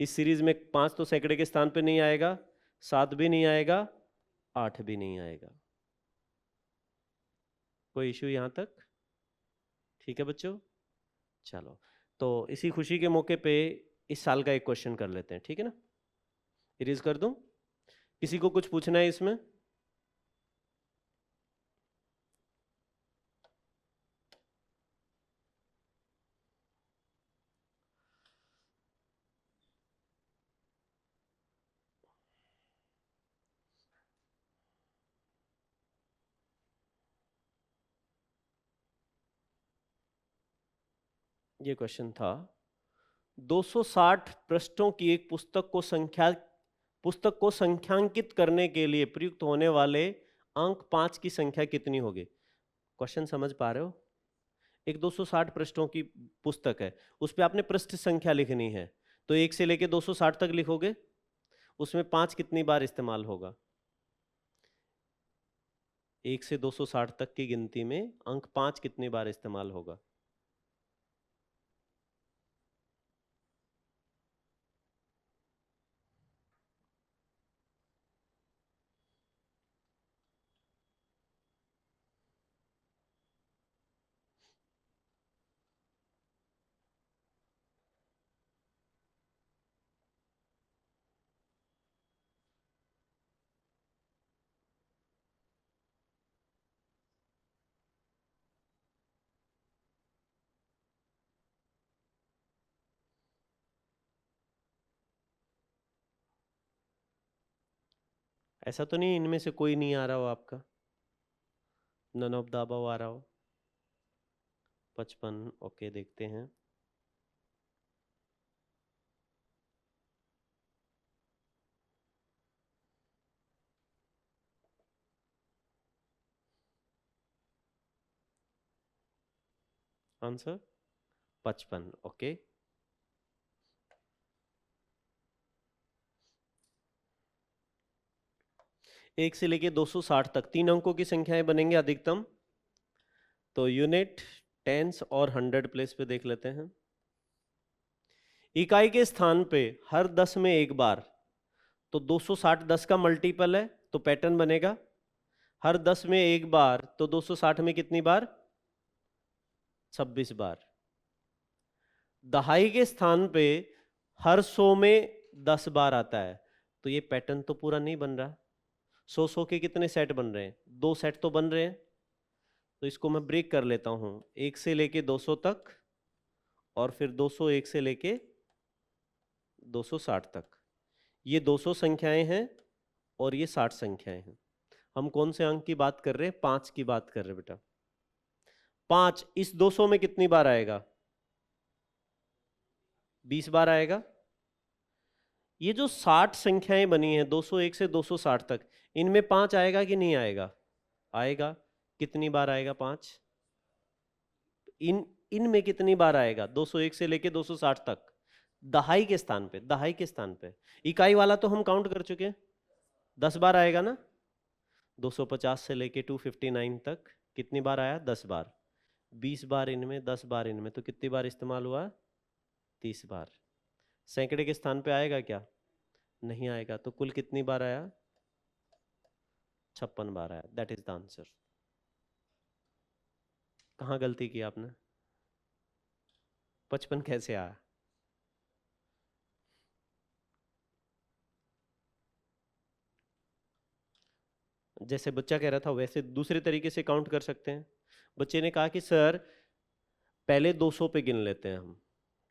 इस सीरीज में 5 तो सैकड़े के स्थान पे नहीं आएगा, 7 भी नहीं आएगा, 8 भी नहीं आएगा। कोई इशू यहां तक? ठीक है बच्चों, चलो। तो इसी खुशी के मौके पे इस साल का एक क्वेश्चन कर लेते हैं, ठीक है ना? इरेज कर दूं? किसी को कुछ पूछना है इसमें? ये क्वेश्चन था, 260 पृष्ठों की एक पुस्तक को संख्यांकित करने के लिए प्रयुक्त होने वाले अंक 5 की संख्या कितनी होगी? क्वेश्चन समझ पा रहे हो? एक 260 पृष्ठों की पुस्तक है, उस पर आपने पृष्ठ संख्या लिखनी है, तो 1 से लेके 260 तक लिखोगे। उसमें 5 कितनी बार इस्तेमाल होगा? 1 से 260 तक की गिनती में अंक 5 कितनी बार इस्तेमाल होगा? ऐसा तो नहीं इनमें से कोई नहीं आ रहा हो आपका? नन ऑफ द अबव आ रहा हो? 55, ओके, देखते हैं। Answer 55, okay. एक से लेके 260 तक 3 अंकों की संख्याएं बनेंगे अधिकतम। तो यूनिट, टेंस और 100 प्लेस पे देख लेते हैं। इकाई के स्थान पे हर 10 में एक बार, तो 260 10 का मल्टीपल है, तो पैटर्न बनेगा। हर 10 में एक बार, तो 260 में कितनी बार? 26 बार। दहाई के स्थान पे हर 100 में 10 बार आता है, तो ये पैटर्न तो पूरा नहीं बन रहा। 100 के कितने सेट बन रहे हैं? 2 सेट तो बन रहे हैं। तो इसको मैं ब्रेक कर लेता हूं, 1 से लेके 200 तक, और फिर 201 से लेके 260 तक। ये 200 संख्याएं हैं और ये 60 संख्याएं हैं। हम कौन से अंक की बात कर रहे हैं? 5 की बात कर रहे हैं बेटा। 5 इस 200 में कितनी बार आएगा? 20 बार आएगा। ये जो 60 संख्याएं बनी हैं 201 से 260 तक, इनमें 5 आएगा कि नहीं आएगा? आएगा। कितनी बार आएगा 5? इनमें कितनी बार आएगा 201 से लेके 260 तक? दहाई के स्थान पे, दहाई के स्थान पे। इकाई वाला तो हम काउंट कर चुके हैं, 10 बार आएगा ना। 250 से लेके 259 तक कितनी बार आया? 10 बार। 20 बार इनमें, 10 बार इनमें, तो कितनी बार इस्तेमाल हुआ? 30 बार। सैकड़े के स्थान पे आएगा क्या? नहीं आएगा। तो कुल कितनी बार आया? 56 बार आया। That is the answer. कहाँ गलती की आपने? 55 कैसे आया? जैसे बच्चा कह रहा था वैसे दूसरे तरीके से काउंट कर सकते हैं। बच्चे ने कहा कि सर पहले 200 पे गिन लेते हैं हम।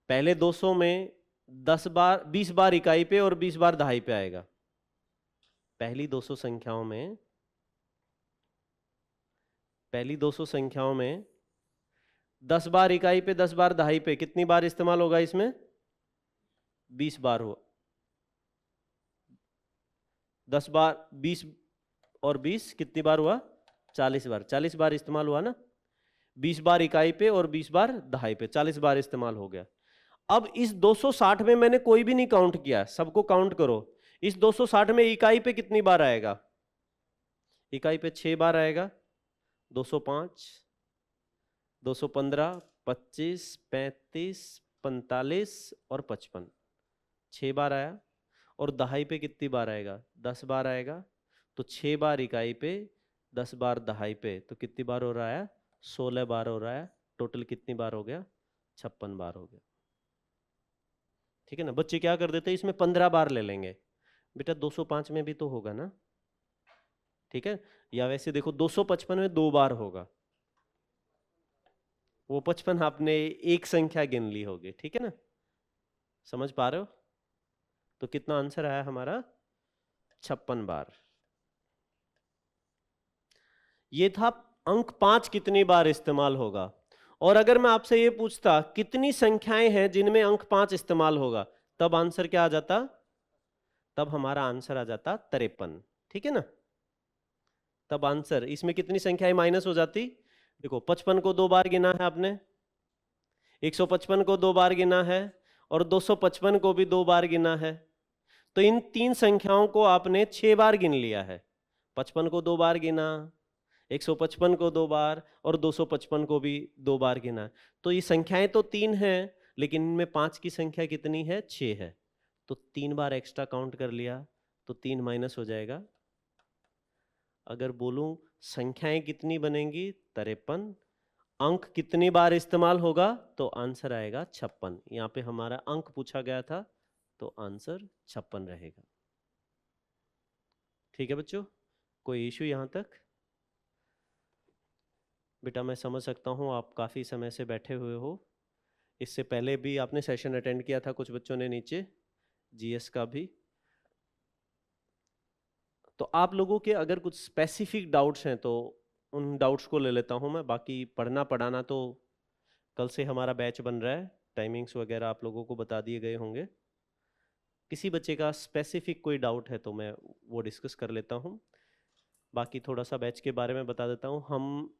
पहले 200 में 10 बार, 20 बार इकाई पे और 20 बार दहाई पे आएगा। पहली 200 संख्याओं में, पहली 200 संख्याओं में 10 बार इकाई पे, 10 बार दहाई पे, कितनी बार इस्तेमाल होगा इसमें? 20 बार हो। 10 बार 20 और 20 कितनी बार हुआ? 40 बार। 40 बार इस्तेमाल हुआ ना। 20 बार इकाई पे और 20 बार दहाई पे, 40 बार इस्तेमाल हो गया। अब इस 260 में मैंने कोई भी नहीं काउंट किया, सबको काउंट करो। इस 260 में इकाई पे कितनी बार आएगा? इकाई पे 6 बार आएगा। 205, 215, 25, 35, 45 और 55, 6 बार आया। और दहाई पे कितनी बार आएगा? 10 बार आएगा। तो 6 बार इकाई पे, 10 बार दहाई पे, तो कितनी बार हो रहा है? 16 बार हो रहा है। टोटल कितनी बार हो गया? 56 बार हो गया। ठीक है ना। बच्चे क्या कर देते हैं, इसमें 15 बार ले लेंगे। बेटा 205 में भी तो होगा ना, ठीक है। या वैसे देखो 255 में 2 बार होगा, वो 55 आपने एक संख्या गिन ली होगी, ठीक है ना। समझ पा रहे हो? तो कितना आंसर आया हमारा? 56 बार। ये था अंक 5 कितनी बार इस्तेमाल होगा। और अगर मैं आपसे ये पूछता कितनी संख्याएं हैं जिनमें अंक 5 इस्तेमाल होगा, तब आंसर क्या आ जाता? तब हमारा आंसर आ जाता 53, ठीक है ना। तब आंसर, इसमें कितनी संख्याएं माइनस हो जाती? देखो 55 को 2 बार गिना है आपने, 155 को 2 बार गिना है, और 255 को भी 2 बार गिना है। तो इन तीन संख्याओं को आपने 6 बार गिन लिया है। 55 को 2 बार गिना, 155 को 2 बार, और 255 को भी 2 बार गिना। तो ये संख्याएं तो 3 हैं, लेकिन इनमें 5 की संख्या कितनी है? 6 है। तो 3 बार एक्स्ट्रा काउंट कर लिया, तो 3 माइनस हो जाएगा। अगर बोलूं संख्याएं कितनी बनेंगी? 53। अंक कितनी बार इस्तेमाल होगा? तो आंसर आएगा 56। यहां पे हमारा अंक पूछा गया था, तो आंसर 56 रहेगा। ठीक है बच्चों, कोई इशू यहां तक? बेटा मैं समझ सकता हूं आप काफ़ी समय से बैठे हुए हो। इससे पहले भी आपने सेशन अटेंड किया था, कुछ बच्चों ने नीचे जीएस का भी। तो आप लोगों के अगर कुछ स्पेसिफिक डाउट्स हैं तो उन डाउट्स को ले लेता हूं मैं। बाकी पढ़ना पढ़ाना तो कल से हमारा बैच बन रहा है, टाइमिंग्स वगैरह आप लोगों को बता दिए गए होंगे। किसी बच्चे का स्पेसिफिक कोई डाउट है तो मैं वो डिस्कस कर लेता हूं। बाकी थोड़ा सा बैच के बारे में बता देता हूं। हम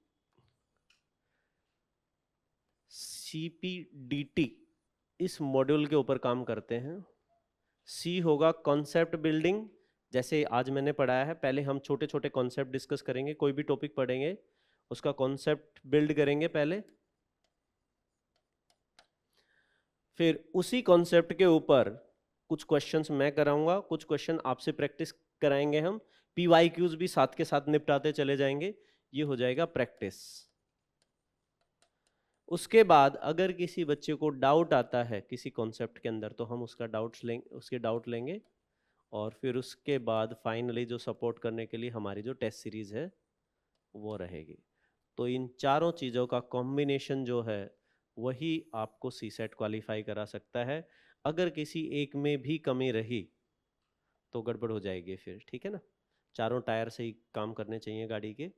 CPDT इस मॉड्यूल के ऊपर काम करते हैं। सी होगा कॉन्सेप्ट बिल्डिंग, जैसे आज मैंने पढ़ाया है। पहले हम छोटे छोटे कॉन्सेप्ट डिस्कस करेंगे, कोई भी टॉपिक पढ़ेंगे उसका कॉन्सेप्ट बिल्ड करेंगे पहले, फिर उसी कॉन्सेप्ट के ऊपर कुछ क्वेश्चंस मैं कराऊंगा, कुछ क्वेश्चन आपसे प्रैक्टिस कराएंगे हम। PYQs भी साथ के साथ निपटाते चले जाएंगे, ये हो जाएगा प्रैक्टिस। उसके बाद अगर किसी बच्चे को डाउट आता है किसी कॉन्सेप्ट के अंदर, तो हम उसका उसके डाउट लेंगे, और फिर उसके बाद फाइनली जो सपोर्ट करने के लिए हमारी जो टेस्ट सीरीज है वो रहेगी। तो इन चारों चीज़ों का कॉम्बिनेशन जो है वही आपको CSET क्वालिफाई करा सकता है। अगर किसी एक में भी कमी रही तो गड़बड़ हो जाएगी फिर, ठीक है ना। चारों टायर से ही काम करने चाहिए गाड़ी के।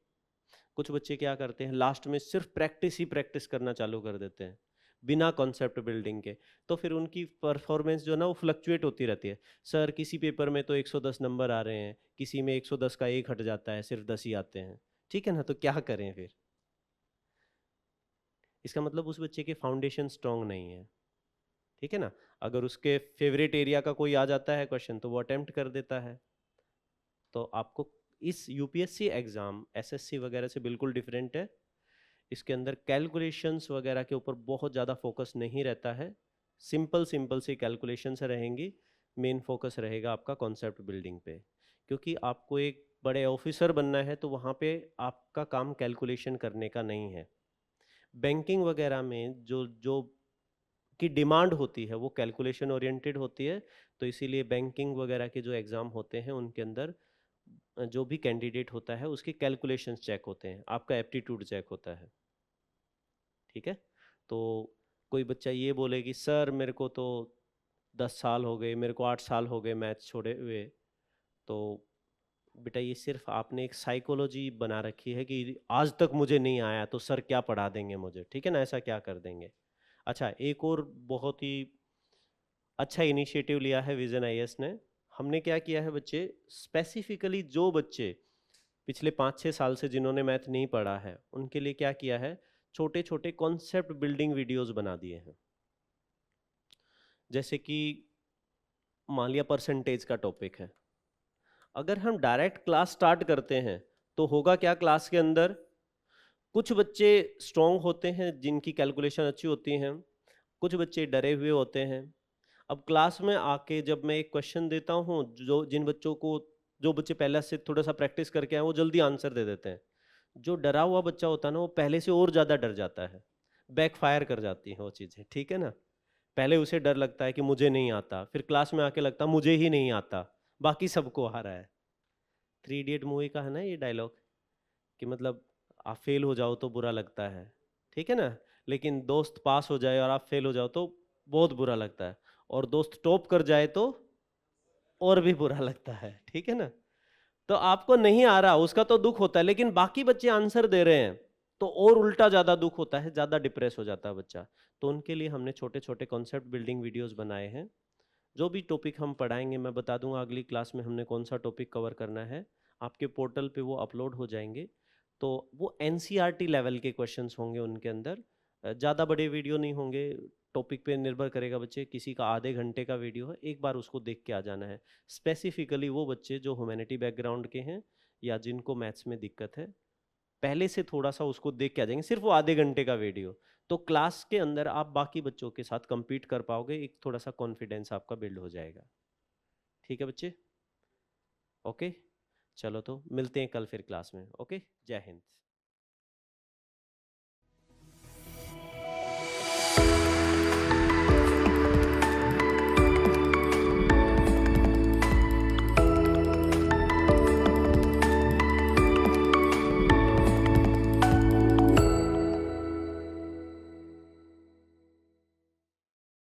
कुछ बच्चे क्या करते हैं, लास्ट में सिर्फ प्रैक्टिस ही प्रैक्टिस करना चालू कर देते हैं। बिना कॉन्सेप्ट बिल्डिंग के, तो फिर उनकी परफॉर्मेंस जो है ना वो फ्लक्चुएट होती रहती है। सर किसी पेपर में तो 110 नंबर आ रहे हैं, किसी में 110 का एक हट जाता है, सिर्फ 10 ही आते हैं, ठीक है ना, तो क्या करें फिर? इसका मतलब उस बच्चे के फाउंडेशन स्ट्रांग नहीं है, ठीक है ना। अगर उसके फेवरेट एरिया का कोई आ जाता है क्वेश्चन तो वो अटेम्प्ट कर देता है। तो आपको इस यूपीएससी एग्जाम एसएससी वगैरह से बिल्कुल डिफरेंट है। इसके अंदर कैलकुलेशंस वगैरह के ऊपर बहुत ज़्यादा फोकस नहीं रहता है, सिंपल सिंपल सी कैलकुलेशंस रहेंगी, मेन फोकस रहेगा आपका कॉन्सेप्ट बिल्डिंग पे। क्योंकि आपको एक बड़े ऑफिसर बनना है तो वहाँ पे आपका काम कैलकुलेशन करने का नहीं है। बैंकिंग वगैरह में जो जो की डिमांड होती है वो कैलकुलेशन ओरिएंटेड होती है। तो इसीलिए बैंकिंग वगैरह के जो एग्ज़ाम होते हैं उनके अंदर जो भी कैंडिडेट होता है उसके कैलकुलेशंस चेक होते हैं, आपका एप्टीट्यूड चेक होता है, ठीक है। तो कोई बच्चा ये बोले कि सर मेरे को तो 10 साल हो गए, मेरे को 8 साल हो गए मैथ छोड़े हुए, तो बेटा ये सिर्फ आपने एक साइकोलॉजी बना रखी है कि आज तक मुझे नहीं आया तो सर क्या पढ़ा देंगे मुझे, ठीक है ना, ऐसा क्या कर देंगे। अच्छा, एक और बहुत ही अच्छा इनिशिएटिव लिया है विजन आईएएस ने। हमने क्या किया है बच्चे, स्पेसिफिकली जो बच्चे पिछले 5-6 साल से जिन्होंने मैथ नहीं पढ़ा है उनके लिए क्या किया है, छोटे छोटे कॉन्सेप्ट बिल्डिंग वीडियोस बना दिए हैं। जैसे कि मान लिया परसेंटेज का टॉपिक है, अगर हम डायरेक्ट क्लास स्टार्ट करते हैं तो होगा क्या, क्लास के अंदर कुछ बच्चे स्ट्रांग होते हैं जिनकी कैलकुलेशन अच्छी होती हैं, कुछ बच्चे डरे हुए होते हैं। अब क्लास में आके जब मैं एक क्वेश्चन देता हूँ, जो जिन बच्चों को, जो बच्चे पहले से थोड़ा सा प्रैक्टिस करके आए वो जल्दी आंसर दे देते हैं। जो डरा हुआ बच्चा होता है ना वो पहले से और ज़्यादा डर जाता है, बैक फायर कर जाती हैं वो चीज़ें, ठीक है ना। पहले उसे डर लगता है कि मुझे नहीं आता, फिर क्लास में आके लगता मुझे ही नहीं आता, बाकी सबको आ रहा है। 3 इडियट मूवी का है ना ये डायलॉग, कि मतलब आप फेल हो जाओ तो बुरा लगता है, ठीक है ना, लेकिन दोस्त पास हो जाए और आप फेल हो जाओ तो बहुत बुरा लगता है, और दोस्त टॉप कर जाए तो और भी बुरा लगता है, ठीक है ना। तो आपको नहीं आ रहा उसका तो दुख होता है, लेकिन बाकी बच्चे आंसर दे रहे हैं तो और उल्टा ज्यादा दुख होता है, ज्यादा डिप्रेस हो जाता है बच्चा। तो उनके लिए हमने छोटे छोटे कॉन्सेप्ट बिल्डिंग वीडियोस बनाए हैं। जो भी टॉपिक हम पढ़ाएंगे मैं बता दूंगा अगली क्लास में हमने कौन सा टॉपिक कवर करना है, आपके पोर्टल पे वो अपलोड हो जाएंगे। तो वो एनसीईआरटी लेवल के क्वेश्चंस होंगे उनके अंदर, ज़्यादा बड़े वीडियो नहीं होंगे, टॉपिक पे निर्भर करेगा बच्चे, किसी का आधे घंटे का वीडियो है, एक बार उसको देख के आ जाना है। स्पेसिफिकली वो बच्चे जो ह्यूमैनिटी बैकग्राउंड के हैं या जिनको मैथ्स में दिक्कत है, पहले से थोड़ा सा उसको देख के आ जाएंगे, सिर्फ वो आधे घंटे का वीडियो। तो क्लास के अंदर आप बाकी बच्चों के साथ compete कर पाओगे, एक थोड़ा सा कॉन्फिडेंस आपका बिल्ड हो जाएगा, ठीक है बच्चे। ओके, चलो तो मिलते हैं कल फिर क्लास में। ओके, जय हिंद।